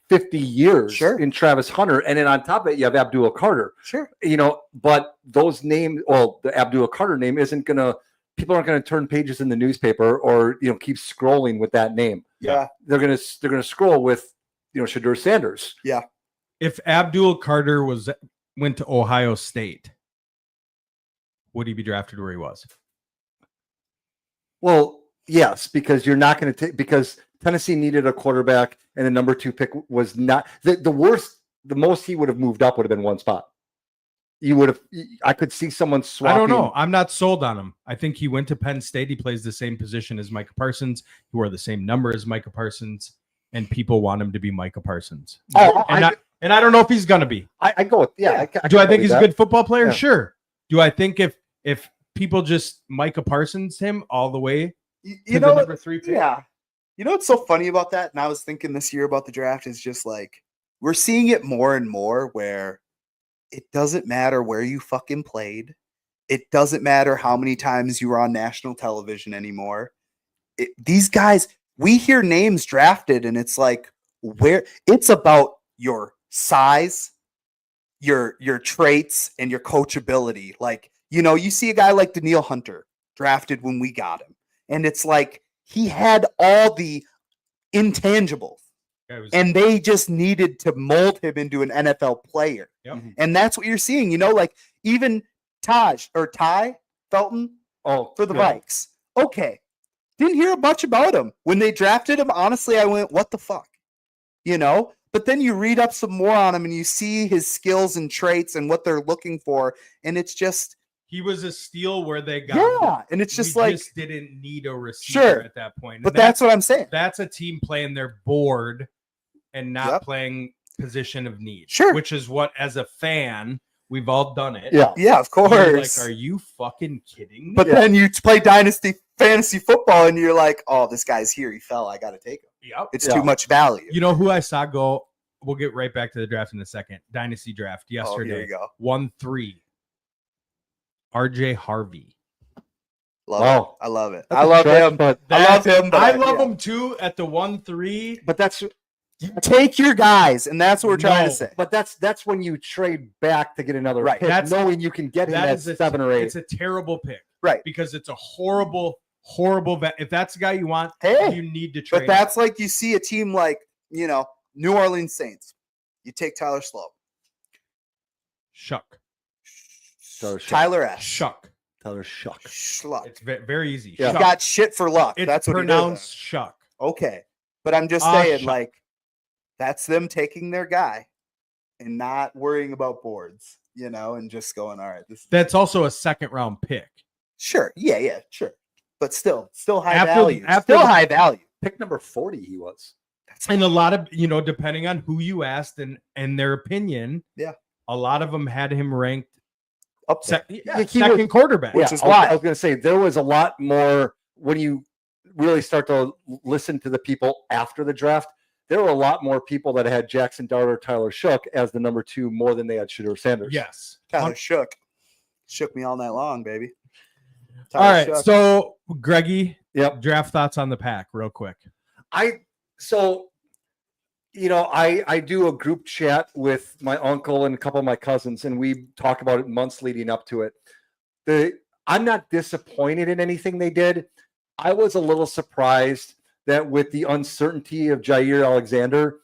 50 years Sure. in Travis Hunter. And then on top of it, you have Abdul Carter, Sure. but those names, the Abdul Carter name people aren't going to turn pages in the newspaper or, keep scrolling with that name. Yeah. They're going to scroll with, Shedeur Sanders. If Abdul Carter went to Ohio State, would he be drafted where he was? Well, Yes, because you're not going to take because Tennessee needed a quarterback, and the number 2 pick was not the worst. The most he would have moved up would have been one spot. You would have. I could see someone swapping. I don't know. I'm not sold on him. I think he went to Penn State. He plays the same position as Micah Parsons. He wore the same number as Micah Parsons, and people want him to be Micah Parsons. Oh, and I don't know if he's going to be. I go with Do I think he's a good football player? Yeah. Sure. Do I think if people just Micah Parsons him all the way You to know the what? number 3 pick? Yeah. You know what's so funny about that? And I was thinking this year about the draft is just like we're seeing it more and more where it doesn't matter where you fucking played. It doesn't matter how many times you were on national television anymore. These guys, we hear names drafted and it's like where it's about your size, your traits, and your coachability. Like, you know, you see a guy like Danielle Hunter drafted when we got him. And it's like he had all the intangibles. And they just needed to mold him into an NFL player. Yep. And that's what you're seeing. You know, like even Ty Felton for the Vikes. Okay. Didn't hear much about him. When they drafted him, honestly, I went, what the fuck? You know? But then you read up some more on him and you see his skills and traits and what they're looking for. And it's just he was a steal where they got him. Yeah. And it's just We like just didn't need a receiver at that point. But that's what I'm saying. That's a team playing their board and not Yep. playing position of need. Sure. Which is what, as a fan, we've all done it. Yeah. Yeah, of You're course. like, are you fucking kidding me? But then you play dynasty fantasy football and you're like, oh, this guy's here. He fell. I got to take him. Yep. It's too much value. You know who I saw go? We'll get right back to the draft in a second. Dynasty draft Oh, here yesterday. you go. 1-3. RJ Harvey. Love Wow. it. I love it. That's I a love stretch, him. but I love him. But I love yeah. him too at the 1-3. but that's You take your guys, and that's what we're trying to No. say. but that's when you trade back to get another Right. pick, That's- knowing you can get him That at is a 7 or 8. It's a terrible pick. Right. Because it's a horrible if that's the guy you want, Hey, you need to trade. But that's like you see a team like, you know, New Orleans Saints. You take Tyler Slow. Shuck. Tyler S. Shuck. Tyler Shuck. Schluck. It's very easy. Yeah. He Shuck. got shit for luck. It's That's what pronounced Shuck. he does. Okay. But I'm just Ah, saying, Shuck. like, that's them taking their guy and not worrying about boards, you know, and just going, all right, this That's also a second round pick. sure. Yeah, sure. But still high After- value. after Still the- high value. Pick number 40 he was. That's And a lot of, depending on who you asked and their opinion, Yeah. a lot of them had him ranked up there. second quarterback. Which is I why. was going to say there was a lot more when you really start to listen to the people after the draft. There were a lot more people that had Jackson Dart or Tyler Shook as the number 2 more than they had Shedeur Sanders. Yes. Tyler shook me all night long, baby. All Tyler right. shook. So, Greggy, Yep. draft thoughts on the pack, real quick. I do a group chat with my uncle and a couple of my cousins, and we talk about it months leading up to it. I'm not disappointed in anything they did. I was a little surprised that with the uncertainty of Jair Alexander,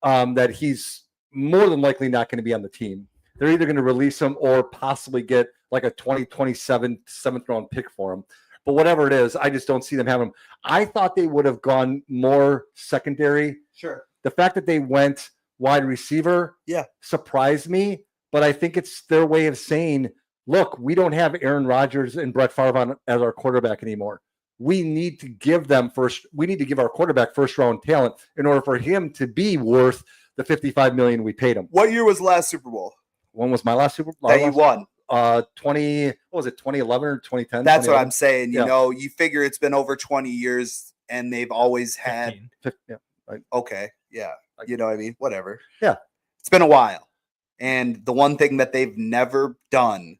that he's more than likely not going to be on the team. They're either going to release him or possibly get like a 2027 7th round pick for him. But whatever it is, I just don't see them having him. I thought they would have gone more secondary. Sure. The fact that they went wide receiver surprised me, but I think it's their way of saying, look, we don't have Aaron Rodgers and Brett Favre as our quarterback anymore. We need to give our quarterback first round talent in order for him to be worth the $55 million we paid him. What year was the last Super Bowl When was my last Super Bowl? that you won? 2011 or 2010? That's what I'm saying. You Yeah. know, you figure it's been over 20 years and they've always had 15. Yeah. okay, yeah. You know what I mean? Whatever. Yeah. It's been a while. And the one thing that they've never done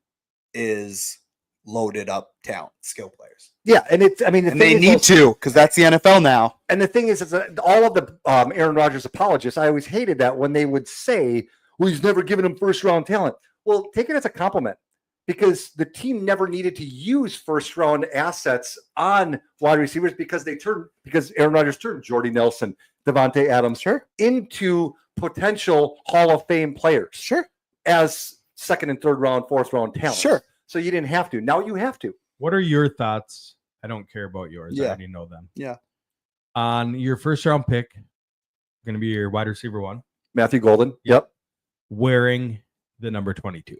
is loaded up talent, skill players. Yeah, and it's. I mean, And they need to, because that's the NFL now. And the thing is that all of the Aaron Rodgers apologists, I always hated that when they would say, well, he's never given him first round talent. Well, take it as a compliment because the team never needed to use first round assets on wide receivers because Aaron Rodgers turned Jordy Nelson, Devontae Adams into potential Hall of Fame players. Sure. As second and third round, fourth round talent. Sure. So you didn't have to. Now you have to. What are your thoughts I don't care about yours. I Yeah. already know them. Yeah. On your first round pick, going to be your wide receiver 1, Matthew Golden. Yep. wearing the number 22.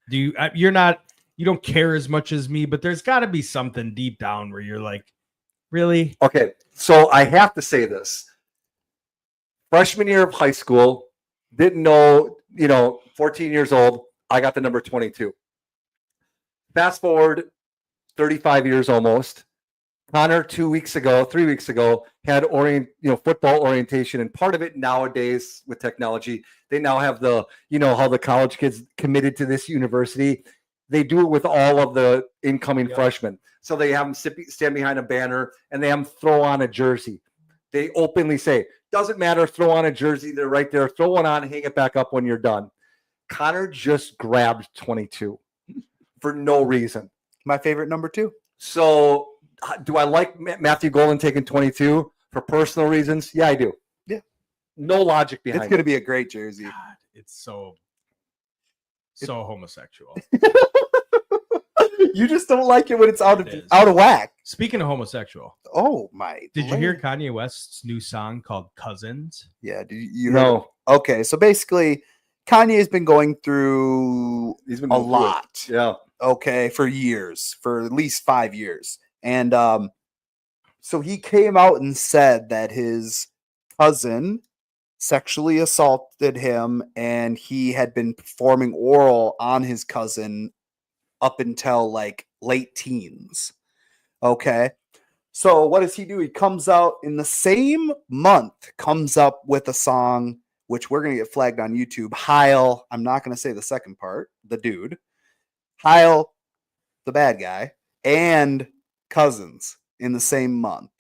Do you? You don't care as much as me, but there's got to be something deep down where you're like, really? Okay, so I have to say this. Freshman year of high school, didn't know, 14 years old, I got the number 22. Fast forward 35 years almost. Connor 3 weeks ago had football orientation, and part of it nowadays with technology, they now have how the college kids committed to this university. They do it with all of the incoming freshmen. So they have them stand behind a banner and they have them throw on a jersey. They openly say, doesn't matter, throw on a jersey. They're right there. Throw one on, hang it back up when you're done. Connor just grabbed 22 for no reason. My favorite number 2. So do I like Matthew Golden taking 22 for personal reasons? Yeah, I do. Yeah. No logic behind It's it. going to be a great jersey. God, it's so homosexual. You just don't like it when it's out It is. of whack. Speaking of homosexual, Oh my! did you hear land. Kanye West's new song called Cousins? Yeah. Did you heard No. it? Okay, so basically, Kanye has been going through He's been a going through it. lot. Yeah. Okay, for years, for at least 5 years, and so he came out and said that his cousin sexually assaulted him, and he had been performing oral on his cousin up until like late teens. Okay. So what does he do? He comes out in the same month, comes up with a song, which we're going to get flagged on YouTube. Heil, I'm not going to say the second part, the dude. Heil, the bad guy, and Cousins in the same month.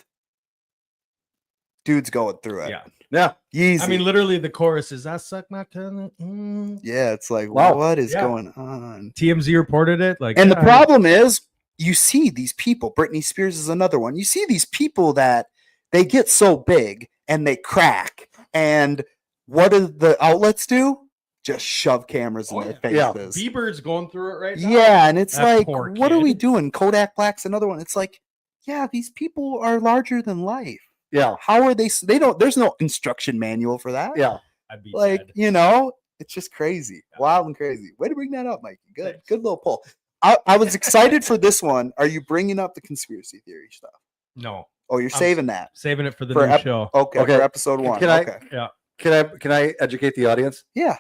Dude's going through it. Yeah. Yeah. Yeezy. I mean, literally, the chorus is "I suck my cousin." yeah, it's like, Wow. what is Yeah. going on? TMZ reported it. Like, And the yeah, problem is, you see these people. Britney Spears is another one. You see these people that they get so big and they crack. And what do the outlets do? Just shove cameras in Oh, their yeah. faces. Bieber's going through it right now. Yeah, and it's That like, poor what are we kid. doing? Kodak Black's another one. It's like, yeah, these people are larger than life. Yeah. How are they? They don't. There's no instruction manual for that. Yeah. I'd be Like, dead. it's just crazy. Wild and crazy. Way to bring that up, Mikey. Good. Thanks. Good little pull. I was excited for this one. Are you bringing up the conspiracy theory stuff? No, Oh, you're I'm saving that. saving it for the For new show. Okay, Okay. for episode 1. Can I- Okay. Can I educate the audience? Yeah.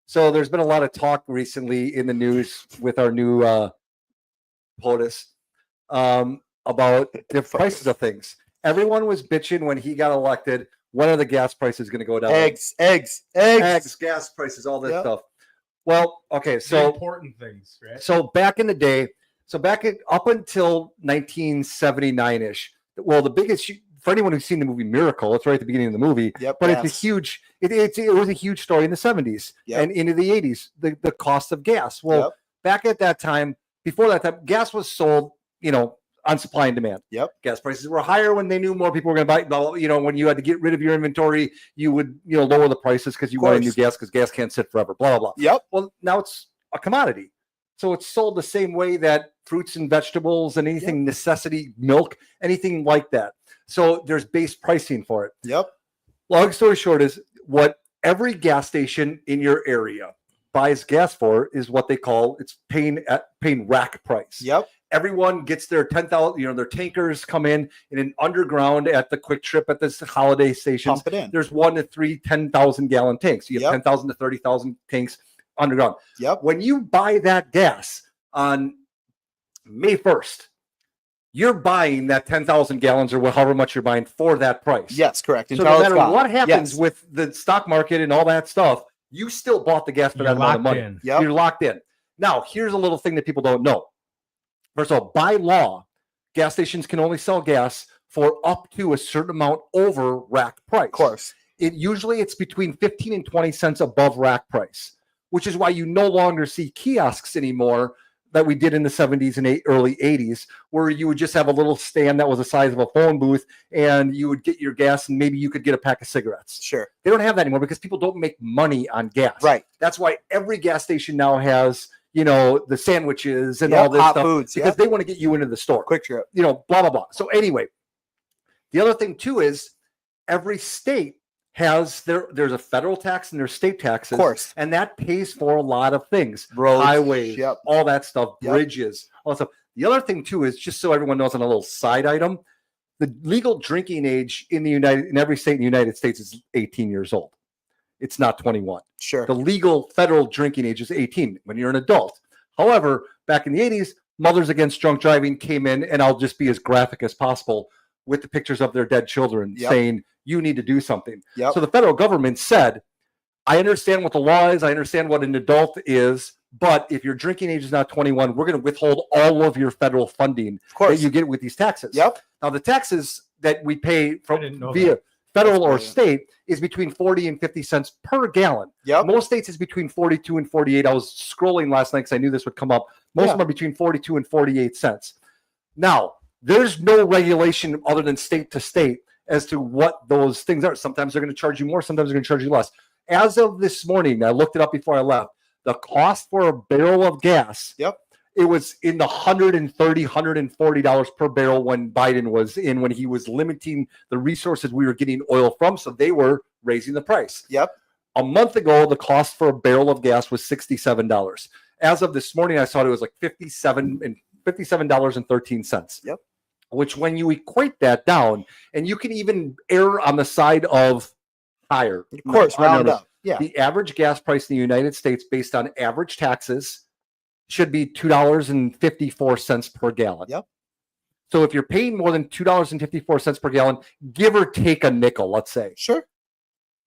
So there's been a lot of talk recently in the news with our new POTUS about the prices of things. Everyone was bitching when he got elected. When are the gas prices going to go down? Eggs. gas prices, all this Yep. stuff. Well, okay, The so important things, right? so back in the day, up until 1979-ish. Well, the biggest for anyone who's seen the movie Miracle, it's right at the beginning of the movie. Yep. But gas. it's a huge. It was a huge story in the 70s Yep. and into the 80s. The cost of gas. Well, Yep. back at that time, before that time, gas was sold, on supply and demand. Yep. Gas prices were higher when they knew more people were going to buy. Blah, blah, when you had to get rid of your inventory, you would lower the prices because you wanted new course. gas because gas can't sit forever. Blah blah blah. Yep. Well, now it's a commodity. So it's sold the same way that fruits and vegetables and anything necessity, milk, anything like that. So there's base pricing for it. Yep. Long story short is what every gas station in your area buys gas for is what they call paying rack price. Yep. Everyone gets their 10,000, their tankers come in an underground at the Quick Trip at this holiday stations. Pump it in. There's 1 to 3 10,000 gallon tanks. You have Yep. 10,000 to 30,000 tanks underground. Yep. When you buy that gas on May 1st, you're buying that 10,000 gallons or however much you're buying for that price. Yes, correct. So Until no it's matter gone. what happens Yes. with the stock market and all that stuff, you still bought the gas for You're that amount of locked money. in. Yep. You're locked in. Now, here's a little thing that people don't know. First of all, by law, gas stations can only sell gas for up to a certain amount over rack price. Of course. It's between 15 and 20 cents above rack price, which is why you no longer see kiosks anymore that we did in the 70s and early 80s, where you would just have a little stand that was the size of a phone booth and you would get your gas and maybe you could get a pack of cigarettes. Sure. They don't have that anymore because people don't make money on gas. Right. That's why every gas station now has the sandwiches and Yep, all this hot stuff foods, because yep. they want to get you into the store. Quick Trip. Blah, blah, blah. So anyway, the other thing too is every state has there's a federal tax and there's state taxes. Of course. And that pays for a lot of things. Roads, Highways, yep. all that stuff, Yep. bridges, all that stuff. The other thing too is, just so everyone knows on a little side item, the legal drinking age in every state in the United States is 18 years old. It's not 21. Sure. The legal federal drinking age is 18 when you're an adult. However, back in the 80s, Mothers Against Drunk Driving came in, and I'll just be as graphic as possible with the pictures of their dead children, Yep. saying, you need to do something. Yep. So the federal government said, I understand what the law is. I understand what an adult is. But if your drinking age is not 21, we're going to withhold all of your federal funding Of that course. you get with these taxes. Yep. Now, the taxes that we pay from didn't know via that. federal That's or brilliant. state is between 40 and 50 cents per gallon. Yep. Most states is between 42 and 48. I was scrolling last night because I knew this would come up. Most Yeah. of them are between 42 and 48 cents. Now, there's no regulation other than state to state as to what those things are. Sometimes they're going to charge you more. Sometimes they're going to charge you less. As of this morning, I looked it up before I left. The cost for a barrel of gas, Yep. it was in the $130, $140 per barrel when Biden was in, when he was limiting the resources we were getting oil from. So they were raising the price. Yep. A month ago, the cost for a barrel of gas was $67. As of this morning, I saw it was like $57.13. Yep. Which, when you equate that down, and you can even err on the side of higher. Of course, higher round numbers. up. Yeah. The average gas price in the United States, based on average taxes, should be $2.54 per gallon. Yep. So if you're paying more than $2.54 per gallon, give or take a nickel, let's say, Sure.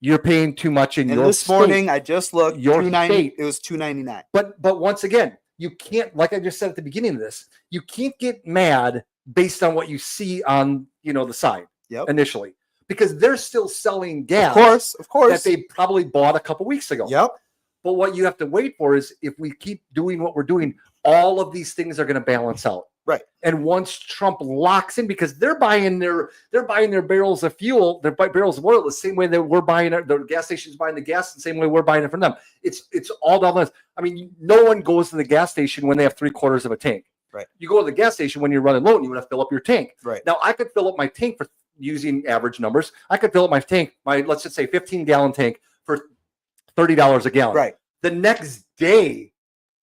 you're paying too much in And your this state. morning I just looked. Your 290. state. It was $2.99. But once again, you can't, like I just said at the beginning of this, you can't get mad based on what you see on the side Yep. initially, because they're still selling gas Of course. that they probably bought a couple weeks ago. Yep. But what you have to wait for is, if we keep doing what we're doing, all of these things are going to balance out. Right. And once Trump locks in, because they're buying their barrels of fuel, their barrels of oil the same way that we're buying the gas stations buying the gas the same way we're buying it from them. It's all down the. I mean, no one goes to the gas station when they have 3/4 of a tank. Right. You go to the gas station when you're running low and you want to fill up your tank. Right. Now, I could fill up my tank for, using average numbers. I could fill up my tank, let's just say 15-gallon tank, for $30 a gallon. Right. The next day,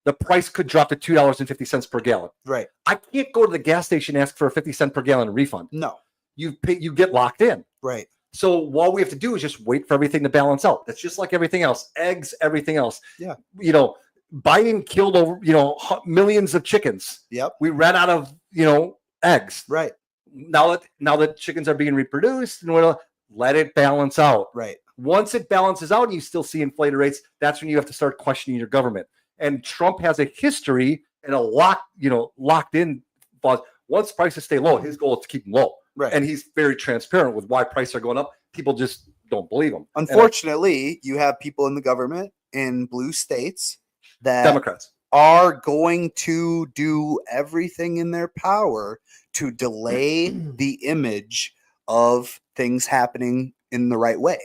the price could drop to $2.50 per gallon. Right. I can't go to the gas station and ask for a 50-cent per gallon refund. No. You get locked in. Right. So all we have to do is just wait for everything to balance out. That's just like everything else. Eggs, everything else. Yeah. Biden killed over, millions of chickens. Yep. We ran out of, eggs. Right. Now that chickens are being reproduced, and let it balance out. Right. Once it balances out and you still see inflated rates, that's when you have to start questioning your government. And Trump has a history and a locked in clause. Once prices stay low, his goal is to keep them low. Right. And he's very transparent with why prices are going up. People just don't believe him. Unfortunately, you have people in the government in blue states that Democrats. are going to do everything in their power to delay the image of things happening in the right way.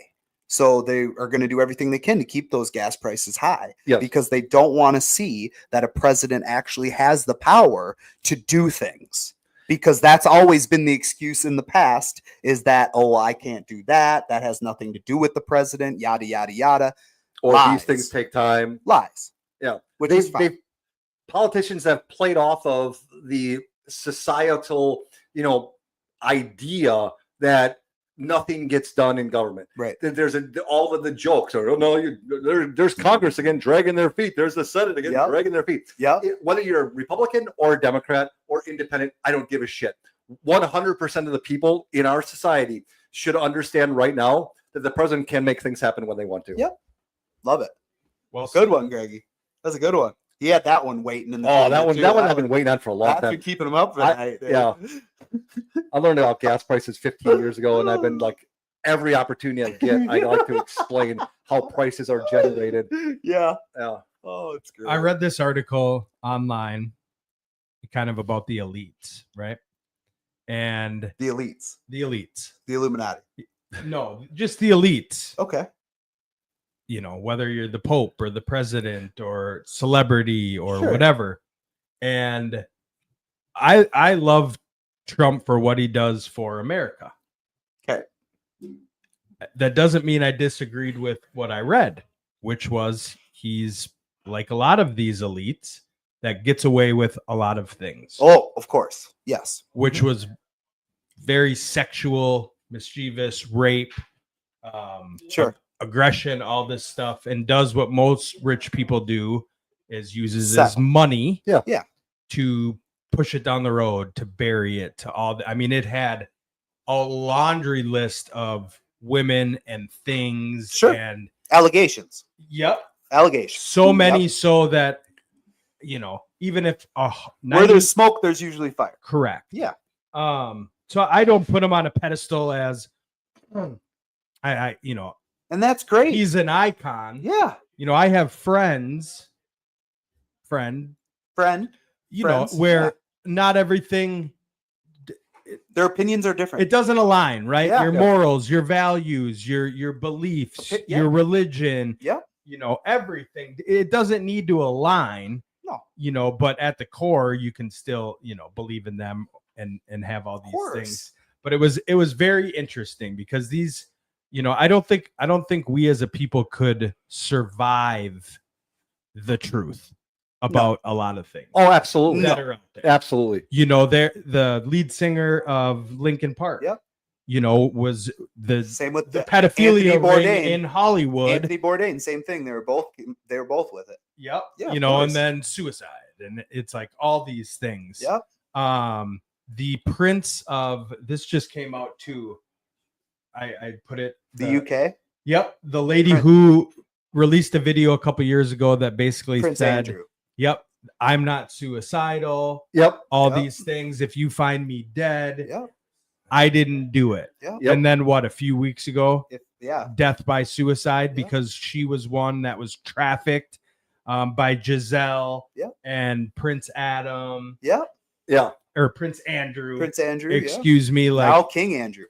So they are going to do everything they can to keep those gas prices high, Yes. because they don't want to see that a president actually has the power to do things. Because that's always been the excuse in the past, is that, oh, I can't do that. That has nothing to do with the president, yada, yada, yada. Or Lies. these things take time. Lies. Yeah. Which is fine. Politicians have played off of the societal, idea that nothing gets done in government. Right. There's all of the jokes. Or, oh no, there's Congress again dragging their feet. There's the Senate again Yep. dragging their feet. Yeah. Whether you're a Republican or a Democrat or independent, I don't give a shit. 100% of the people in our society should understand right now that the president can make things happen when they want to. Yep. Love it. Well, Good one, Greggy. That's a good one. He had that one waiting in the Oh, corner, that one too. I've been waiting on for a long That's time. been keeping him up at night. dude. yeah. I learned about gas prices 15 years ago, and I've been like, every opportunity I get, I like to explain how prices are generated. Yeah. Yeah. Oh, it's great. I read this article online, kind of about the elites, right? And the elites, the elites. the Illuminati. No, just the elites. Okay. whether you're the Pope or the president or celebrity or Sure. whatever. And I love Trump for what he does for America. Okay. That doesn't mean I disagreed with what I read, which was he's like a lot of these elites that gets away with a lot of things, Oh, of course. Yes. which was very sexual, mischievous, rape, Sure. aggression, all this stuff, and does what most rich people do is uses his Settle. money Yeah. Yeah. to push it down the road, to bury it, to all I mean, it had a laundry list of women and things. Sure. And Allegations. allegations. So many, Yep. so that even if Where there's smoke, there's usually fire. correct. Yeah. So I don't put him on a pedestal as I And that's great. he's an icon. Yeah. I have friend, Friend. where Yeah. not everything, Their opinions are different. it doesn't align, right? Yeah. Your Yeah. morals, your values, your beliefs, Yeah. your religion, Yep. everything. It doesn't need to align, No. but at the core, you can still, believe in them and have all Of these course. things. But it was very interesting because these, I don't think we as a people could survive the truth about a lot of things Oh, absolutely. that are out there. Absolutely. They're the lead singer of Linkin Park. Yep. Was the Same with the Anthony pedophilia ring Bourdain. in Hollywood. Anthony Bourdain, same thing. They were both with it. Yep. Yeah, of and course. then suicide, and it's like all these things. Yep. The Prince of this just came out too. I put it The UK. Yep, the lady Prince- who released a video a couple years ago that basically Prince said, Andrew. "Yep, I'm not suicidal. Yep. All Yep. these things. If you find me dead, Yep. I didn't do it." Yep. Yep. And then a few weeks ago, Yeah. death by suicide, Yeah. because she was one that was trafficked by Giselle Yep. and Prince Adam Yep. Yeah. or Prince Andrew. Prince Andrew. Yeah. Excuse me, like Now King Andrew.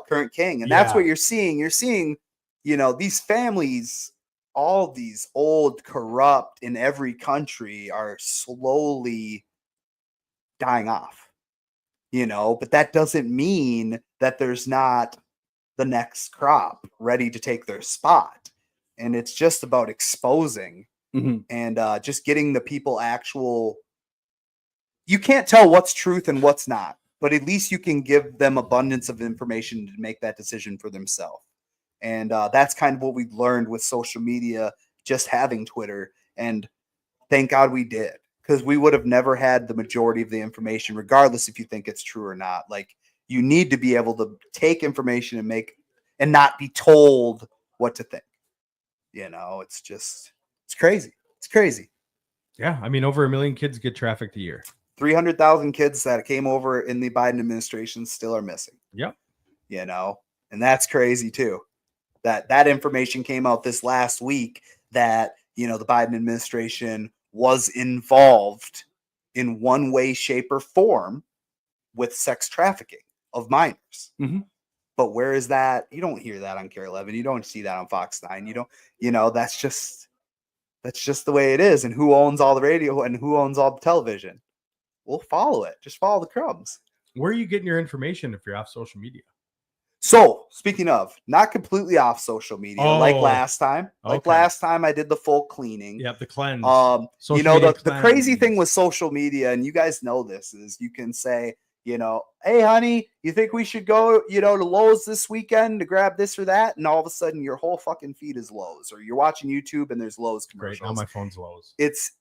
Current king. And that's Yeah. what you're seeing. You're seeing, these families, all these old, corrupt in every country are slowly dying off. But that doesn't mean that there's not the next crop ready to take their spot. And it's just about exposing Mhm. and just getting the people you can't tell what's truth and what's not, but at least you can give them abundance of information to make that decision for themselves. And that's kind of what we've learned with social media, just having Twitter. And thank God we did, because we would have never had the majority of the information, regardless if you think it's true or not. Like, you need to be able to take information and not be told what to think. It's crazy. It's crazy. yeah, I mean, over 1 million kids get trafficked a year. 300,000 kids that came over in the Biden administration still are missing. Yep. And that's crazy too. That information came out this last week that, the Biden administration was involved in one way, shape, or form with sex trafficking of minors. Mhm. But where is that? You don't hear that on KARE 11. You don't see that on Fox 9. You don't, that's just the way it is. And who owns all the radio and who owns all the television? We'll follow it. Just follow the crumbs. Where are you getting your information if you're off social media? So, speaking of, not completely off social media, like Oh, last time. Like okay. last time, I did the full cleaning. Yep, the cleanse. The Social media crazy thing cleanse. with social media, and you guys know this, is you can say, hey, honey, you think we should go, to Lowe's this weekend to grab this or that? And all of a sudden, your whole fucking feed is Lowe's, or you're watching YouTube and there's Lowe's Great. commercials. Now my phone's Lowe's. It's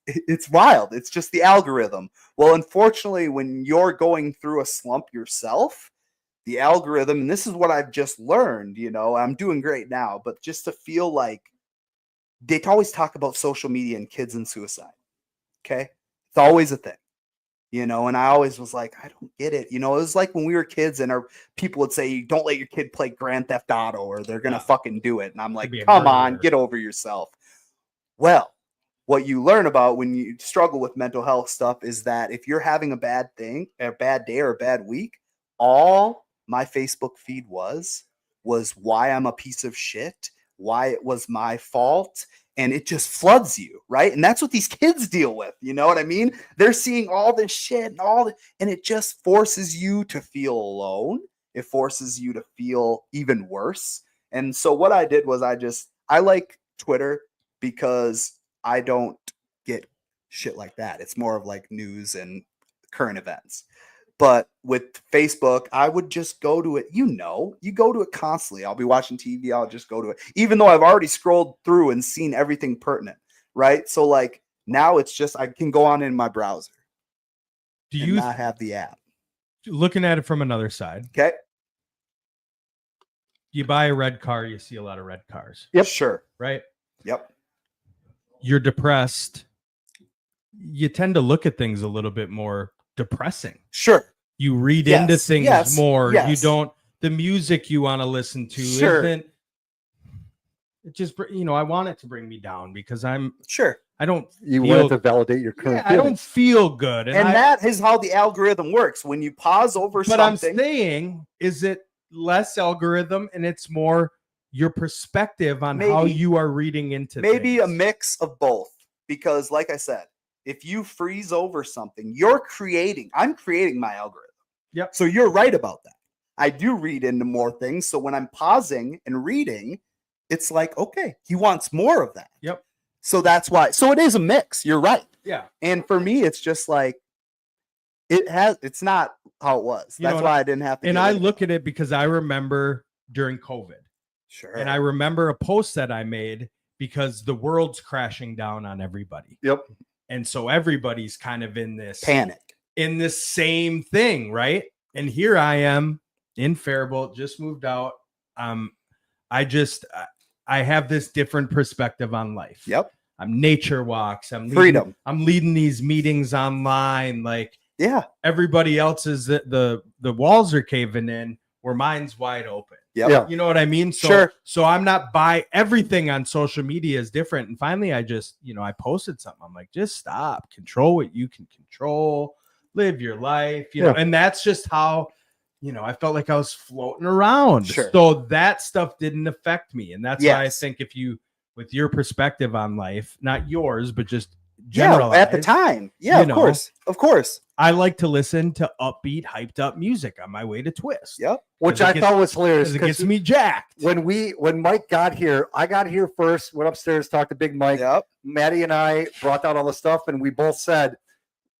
wild. It's just the algorithm. Well, unfortunately, when you're going through a slump yourself, the algorithm, and this is what I've just learned, I'm doing great now, but just to feel like they always talk about social media and kids and suicide. Okay. It's always a thing, and I always was like, I don't get it. It was like when we were kids and our people would say, don't let your kid play Grand Theft Auto or they're going to fucking do it. And I'm like, be a come on, murderer. get over yourself. Well, what you learn about when you struggle with mental health stuff is that if you're having a bad day or a bad week, all my Facebook feed was why I'm a piece of shit, why it was my fault. And it just floods you, right? And that's what these kids deal with. You know what I mean? They're seeing all this shit and it just forces you to feel alone. It forces you to feel even worse. And so what I did was I like Twitter because I don't get shit like that. It's more of like news and current events. But with Facebook, I would just go to it. You go to it constantly. I'll be watching TV. I'll just go to it, even though I've already scrolled through and seen everything pertinent. Right. So like now it's just, I can go on in my browser. Do and you not have the app? Looking at it from another side? Okay. You buy a red car, you see a lot of red cars. Yep. Sure. Right. Yep. You're depressed. You tend to look at things a little bit more depressing. Sure. You read into things more. Yes. You don't, the music you want to listen to isn't, it just, I want it to bring me down because I don't You feel, want to validate your current I don't feelings. feel good. And that is how the algorithm works. When you pause over but something. I'm saying, is it less algorithm and it's more your perspective on how you are reading into maybe a things? mix of both. Because like I said, if you freeze over something, I'm creating my algorithm. Yep. So you're right about that. I do read into more things. So when I'm pausing and reading, it's like, okay, he wants more of that. Yep. So that's why. So it is a mix. You're right. Yeah. And for me, it's just like, it's not how it was. That's why I didn't have to. And I look at it because I remember during COVID. Sure. And I remember a post that I made because the world's crashing down on everybody. Yep. And so everybody's kind of in this panic, in this same thing, right? And here I am in Faribault, just moved out. I have this different perspective on life. Yep. I'm nature walks. I'm freedom. I'm leading these meetings online. Like, yeah, everybody else is the walls are caving in where mine's wide open. Yep. Yeah. You know what I mean? So, sure. So I'm not everything on social media is different. And finally, I just, I posted something. I'm like, just stop, control what you can control, live your life, you know, and that's just how, I felt like I was floating around. Sure. So that stuff didn't affect me. And that's why I think if you, with your perspective on life, not yours, but just general at the time. Yeah, of course. I like to listen to upbeat, hyped up music on my way to Twist. Yep. Which I thought was hilarious. It gets me jacked. When Mike got here, I got here first, went upstairs, talked to Big Mike. Yep. Maddie and I brought down all the stuff, and we both said,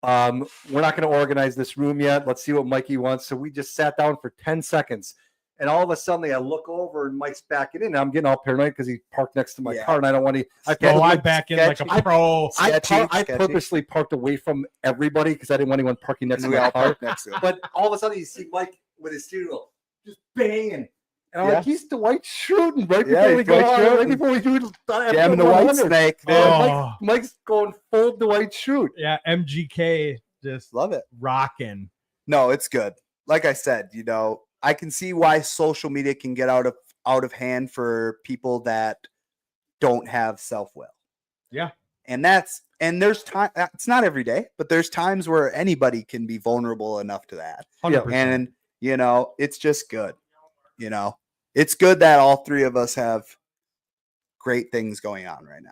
we're not going to organize this room yet. Let's see what Mikey wants. So we just sat down for 10 seconds. And all of a sudden, I look over and Mike's backing in. And I'm getting all paranoid because he parked next to my car, and I don't want to. I back in like a pro. I purposely parked away from everybody because I didn't want anyone parking next to my car. But all of a sudden, you see Mike with his steering wheel just banging. And I'm like, he's Dwight Schrute right before we go on, right before we do jamming the White Snake. Mike's going full Dwight Schrute. Yeah, MGK just love it, rocking. No, it's good. Like I said, I can see why social media can get out of hand for people that don't have self-will. Yeah. And there's time, it's not every day, but there's times where anybody can be vulnerable enough to that. 100%. And it's just good. It's good that all three of us have great things going on right now.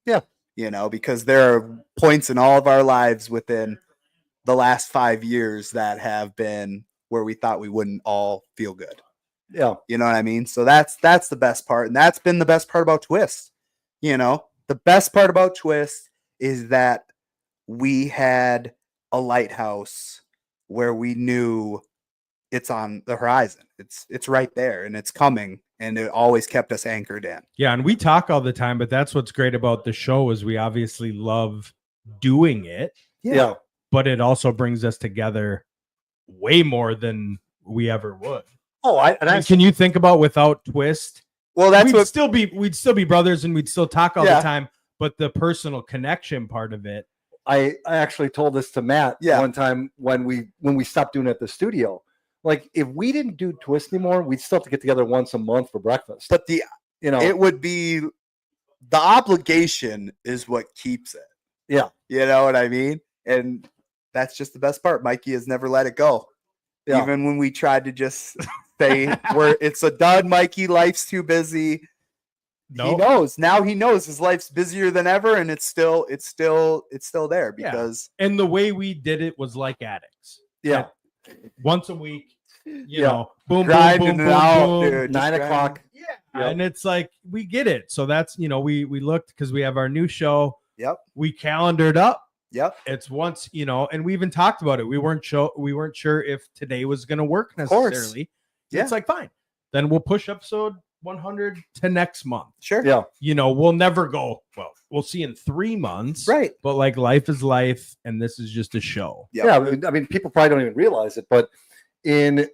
Yeah. Because there are points in all of our lives within the last 5 years that have been where we thought we wouldn't all feel good. Yeah. You know what I mean? So that's the best part. And that's been the best part about Twist. The best part about Twist is that we had a lighthouse where we knew it's on the horizon. It's right there and it's coming, and it always kept us anchored in. Yeah. And we talk all the time, but that's what's great about the show is we obviously love doing it. Yeah. But it also brings us together way more than we ever would. Oh, can you think about without Twist? Well, we'd still be brothers and we'd still talk all the time, but the personal connection part of it. I actually told this to Matt one time when we stopped doing it at the studio. Like, if we didn't do Twist anymore, we'd still have to get together once a month for breakfast. But it would be the obligation is what keeps it. Yeah. You know what I mean? And that's just the best part. Mikey has never let it go. Yeah. Even when we tried to just say it's a dud, Mikey, life's too busy. No. He knows now. He knows his life's busier than ever, and it's still there Yeah. because And the way we did it was like addicts. Yeah. Once a week, you Yeah. know, boom, grinding boom, boom, it boom, out, boom. dude. 9 Just o'clock. Yeah. Yep. And it's like we get it. So that's, you know, we looked because we have our new show. Yep. We calendared up. Yep. It's once, you know, and we even talked about it. We weren't sure if today was going to work course. necessarily. Yeah. It's like fine. Then we'll push episode 100 to next month. Sure. Yeah. You know, we'll never go, well, we'll see in 3 months. Right. But like life is life, and this is just a show. Yep. Yeah. I mean, people probably don't even realize it, but in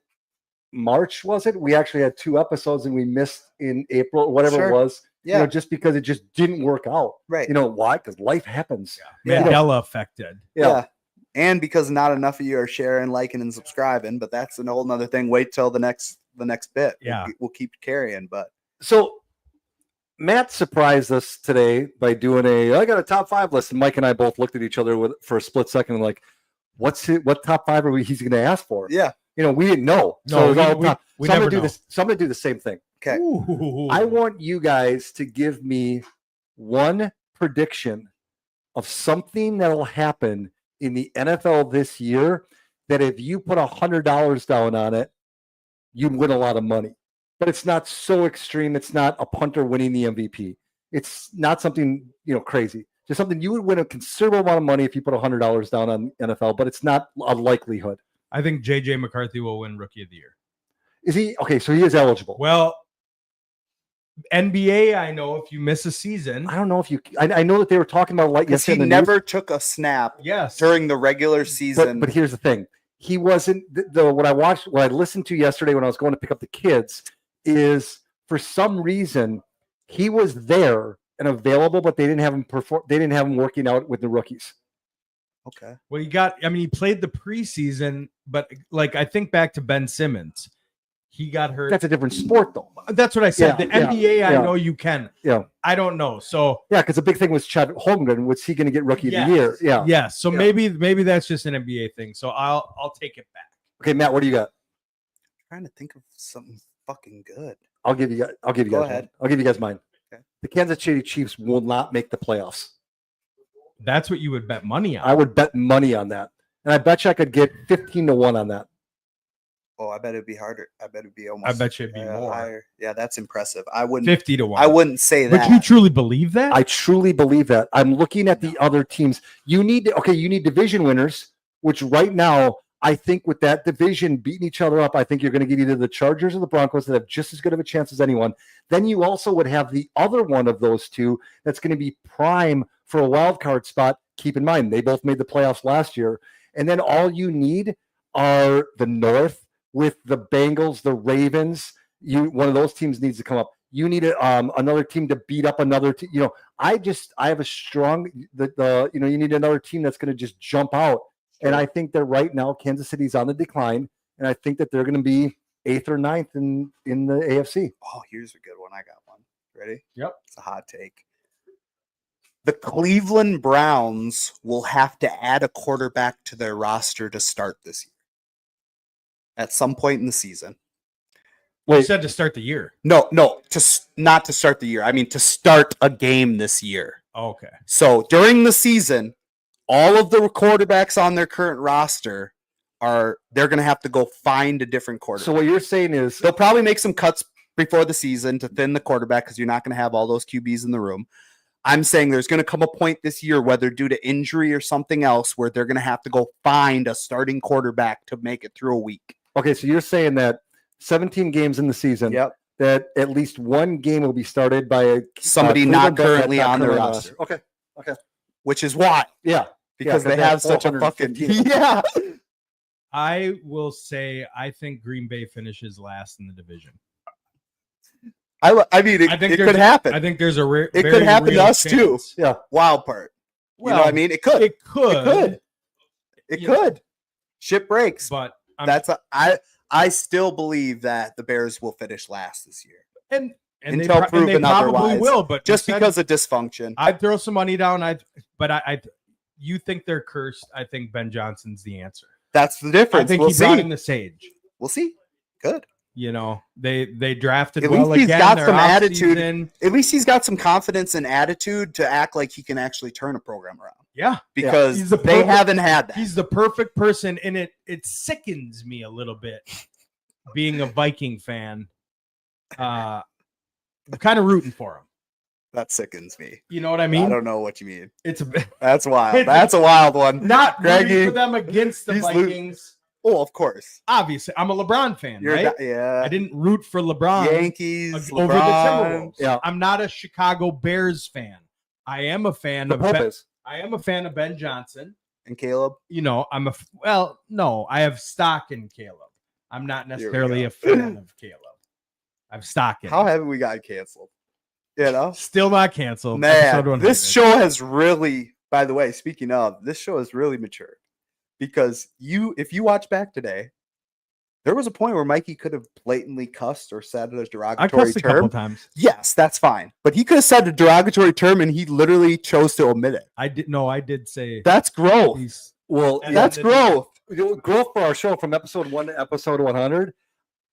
March, was it? We actually had 2 episodes and we missed in April, whatever Sure. it was. Yeah. You know, just because it just didn't work out. Right. You know why? Because life happens. Yeah. Mandela affected. Yeah. And because not enough of you are sharing, liking, and subscribing, but that's a whole nother thing. Wait till the next bit. Yeah. We'll keep carrying, but So Matt surprised us today by doing I got a top 5 list, and Mike and I both looked at each other for a split second and like, what top 5 are he's going to ask for? yeah. You know, we didn't know. No, So it was all we top. we So I'm never gonna do know. this. So I'm going to do the same thing. Okay. Ooh. I want you guys to give me one prediction of something that'll happen in the NFL this year that if you put $100 down on it, you'd win a lot of money. But it's not so extreme. It's not a punter winning the MVP. It's not something, you know, crazy. Just something you would win a considerable amount of money if you put $100 down on NFL, but it's not a likelihood. I think JJ McCarthy will win Rookie of the Year. Is he okay? So he is eligible. Well, NBA, I know if you miss a season, I don't know if you. I know that they were talking about like Because he yesterday in the news. never took a snap yes, during the regular season. But here's the thing: he wasn't. What I listened to yesterday when I was going to pick up the kids is for some reason he was there and available, but they didn't have him perform. They didn't have him working out with the rookies. okay. well, he played the preseason, but like I think back to Ben Simmons, he got hurt. That's a different sport, though. That's what I said. Yeah, the NBA, I yeah. know you can. Yeah. I don't know. So Yeah, because the big thing was Chad Holmgren. Was he going to get Rookie of Yes. the Year? Yeah. yeah. So Yeah. maybe that's just an NBA thing. So I'll take it back. Okay, Matt, what do you got? Trying to think of something fucking good. I'll give you. I'll give you Go guys. ahead. Mine. I'll give you guys mine. Okay. The Kansas City Chiefs will not make the playoffs. That's what you would bet money on. I would bet money on that, and I bet you I could get 15-1 on that. Oh, I bet it'd be harder. I bet it'd be almost. I bet you it'd be more. higher. Yeah, that's impressive. I wouldn't. 50-1. I wouldn't say that. But you truly believe that? I truly believe that. I'm looking at the other teams. You need division winners, which right now, I think with that division beating each other up, I think you're going to get either the Chargers or the Broncos that have just as good of a chance as anyone. Then you also would have the other one of those two that's going to be prime for a wild card spot. Keep in mind, they both made the playoffs last year. And then all you need are the North with the Bengals, the Ravens. One of those teams needs to come up. You need another team to beat up another team. You know, I have a strong you need another team that's going to just jump out. And I think that right now Kansas City's on the decline, and I think that they're going to be 8th or 9th in the AFC. Oh, here's a good one. I got one. Ready? Yep. It's a hot take. The Cleveland Browns will have to add a quarterback to their roster to start this year. At some point in the season. You Wait, said to start the year. No, not to start the year. I mean to start a game this year. Oh, okay. So during the season, all of the quarterbacks on their current roster they're going to have to go find a different quarterback. so what you're saying is They'll probably make some cuts before the season to thin the quarterback because you're not going to have all those QBs in the room. I'm saying there's going to come a point this year, whether due to injury or something else, where they're going to have to go find a starting quarterback to make it through a week. okay. So you're saying that 17 games in the season, Yep. that at least one game will be started by Somebody Cleveland not that's currently not on their currently roster, Okay. which is why, Yeah. because 'cause they they have have such a fucking 415. yeah. I will say I think Green Bay finishes last in the division. I mean, I think it there's could happen. I think there's a rare. It could happen to us, too. Yeah. Wild part. You know what I mean? It could. It could. It Yeah. could. Shit breaks. But I still believe that the Bears will finish last this year. and until they proven probably otherwise. will. But Just you said- because of dysfunction. I'd throw some money down. You think they're cursed? I think Ben Johnson's the answer. That's the I difference. think We'll he brought see. in the sage. We'll see. Good. You know, they drafted At well least he's again. got Their some attitude. offseason- At least he's got some confidence and attitude to act like he can actually turn a program around Yeah, because He's the they perfect- haven't had that. he's the perfect person, and it sickens me a little bit being a Viking fan. I'm kind of rooting for him. That sickens me. You know what I I mean? don't know what you mean. It's That's wild. That's a wild one. not Greggy, rooting for them against the he's lo- Vikings. Oh, of course. Obviously, I'm a LeBron fan, You're right? yeah. I didn't root for LeBron Yankees over the LeBron. Timberwolves. Yeah. I'm not a Chicago Bears fan. I am a fan The of Pope Ben, is. I am a fan of Ben Johnson. and Caleb. You know, I have stock in Caleb. I'm not Here we necessarily go. a fan of Caleb. I've stock in How him. haven't we got canceled? You know, Still not canceled. Episode man, 100. this show has really. By the way, speaking of, this show has really matured because if you watch back today, there was a point where Mikey could have blatantly cussed or said a I derogatory cussed a couple term. times. Yes, that's fine, but he could have said a derogatory term and he literally chose to omit it. I did say That's growth. he's Well, And That's then- growth. growth for our show from episode 1 to episode 100.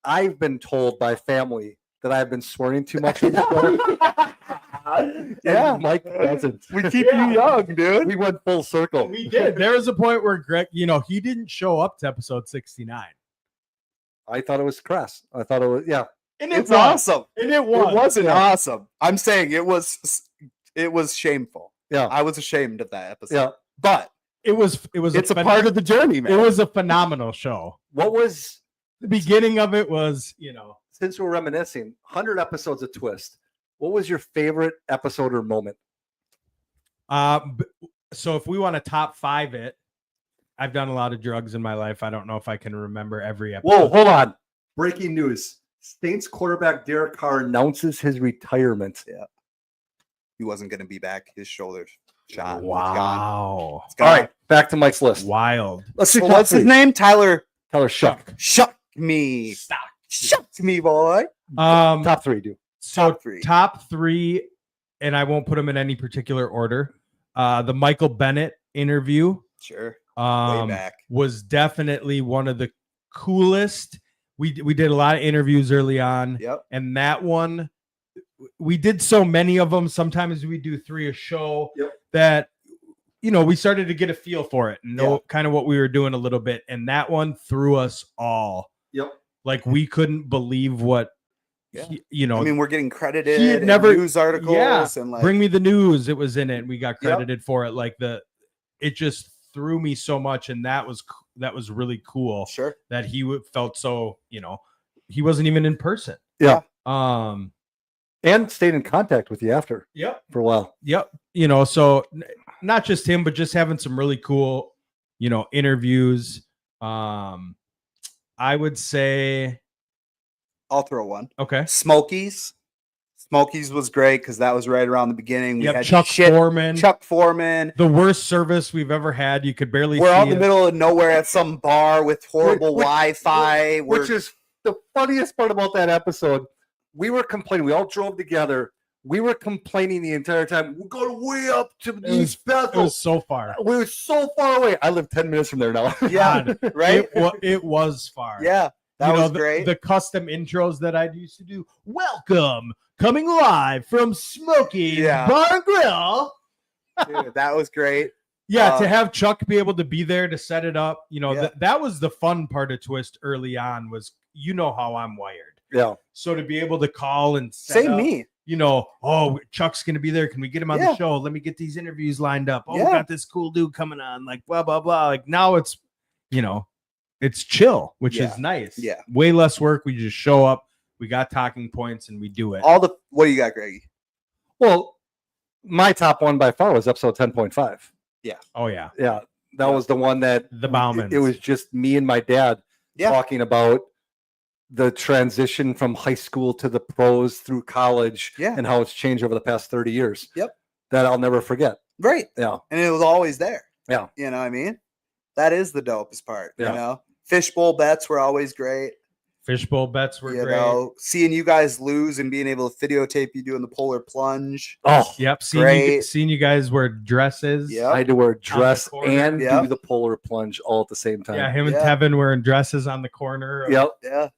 I've been told by family that I've been swearing too much. on the show. Yeah. And Mike doesn't. We keep you young, dude. We went full circle. we did. There was a point where Greg, he didn't show up to episode 69. I thought it was crass. I thought it was, yeah. And It's awesome. And it It was. wasn't Yeah. awesome. I'm saying it was shameful. Yeah. I was ashamed of that episode. Yeah. But It was it's a part of the journey, man. It was a phenomenal show. What was, The beginning of it was, since we're reminiscing, 100 episodes of Twist, what was your favorite episode or moment? So if we want to top 5 it, I've done a lot of drugs in my life. I don't know if I can remember every episode. Whoa, hold on. Breaking news. Saints quarterback Derek Carr announces his retirement. he wasn't going to be back. His shoulder shot. was gone. Wow. It's All gone. right, back to Mike's list. Wild. Let's do So top what's his three. name? Tyler. Tyler Shuck. Shuck me. Stop. Shuck me, boy. Top 3, dude. So Top 3. top 3, and I won't put them in any particular order. The Michael Bennett interview Sure. Way back. was definitely one of the coolest. We did a lot of interviews early on, Yep. and that one we did so many of them. Sometimes we do 3 a show. Yep. That we started to get a feel for it and know Yeah. kind of what we were doing a little bit, and that one threw us all. Yep. Like we couldn't believe what Yeah. I I mean, we're getting credited He had in never- news articles and like Bring Me the News. It was in it. And we got Yep. credited for it. Like it just threw me so much, and that was really cool. sure. That he felt so. He wasn't even in person. Yeah. And stayed in contact with you after yep. for a while. Yep. So not just him, but just having some really cool, interviews. I would say, I'll throw one. okay. Smokies. Smokies was great because that was right around the beginning. We Yep. had Chuck shit. Foreman. Chuck Foreman. The worst service we've ever had. You could barely We're see out in the us. middle of nowhere at some bar with horrible Which- Wi-Fi. Which is the funniest part about that episode. We were complaining. We all drove together. We were complaining the entire time. We're going way up to East It Bethel. was so far. We were so far away. I live 10 minutes from there now. yeah, God, right. It was far. Yeah, that was great. The custom intros that I used to do. Welcome, coming live from Smokey's Yeah. Bar and Grill. Dude, that was great. Yeah, to have Chuck be able to be there to set it up, Yeah. that was the fun part of Twist early on. Was how I'm wired, Yeah. so to be able to call and set Same up, me. oh, Chuck's gonna be there. Can we get him on Yeah. the show? Let me get these interviews lined up. Oh, Yeah. we got this cool dude coming on. Like blah blah blah. Like now it's, it's chill, which Yeah. is nice. Yeah. way less work. We just show up. We got talking points and we do it. What do you got, Greggy? Well, my top one by far was episode 10.5. Oh yeah, Yeah. That was the one that the Baumans. it was just me and my dad Yeah. talking about the transition from high school to the pros through college Yeah. and how it's changed over the past 30 years. Yep. That I'll never forget. Great. Yeah. And it was always there. Yeah. You know what I mean? That is the dopest part. Yeah. Fishbowl bets were always great. Fishbowl bets were great. Seeing you guys lose and being able to videotape you doing the polar plunge. Oh, Yep, Great. seeing you guys wear dresses. Yep. I had to wear a dress corner. and Yep. do the polar plunge all at the same time. Yeah, him and Yeah. Tevin wearing dresses on the corner. Yep. Yeah.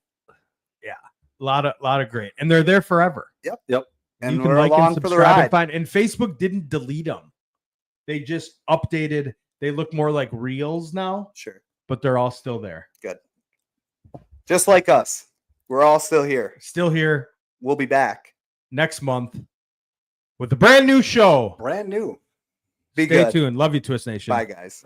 Yeah. lot of great, and they're there forever. Yep. And you can we're like along and for the subscribe ride. and find. And Facebook didn't delete them; they just updated. They look more like reels now, Sure. but they're all still there. Just like us. We're all still here. Still here We'll be back. next month with a brand new show. Brand new. Be Stay good. tuned. Love you, Twist Nation. Bye, guys.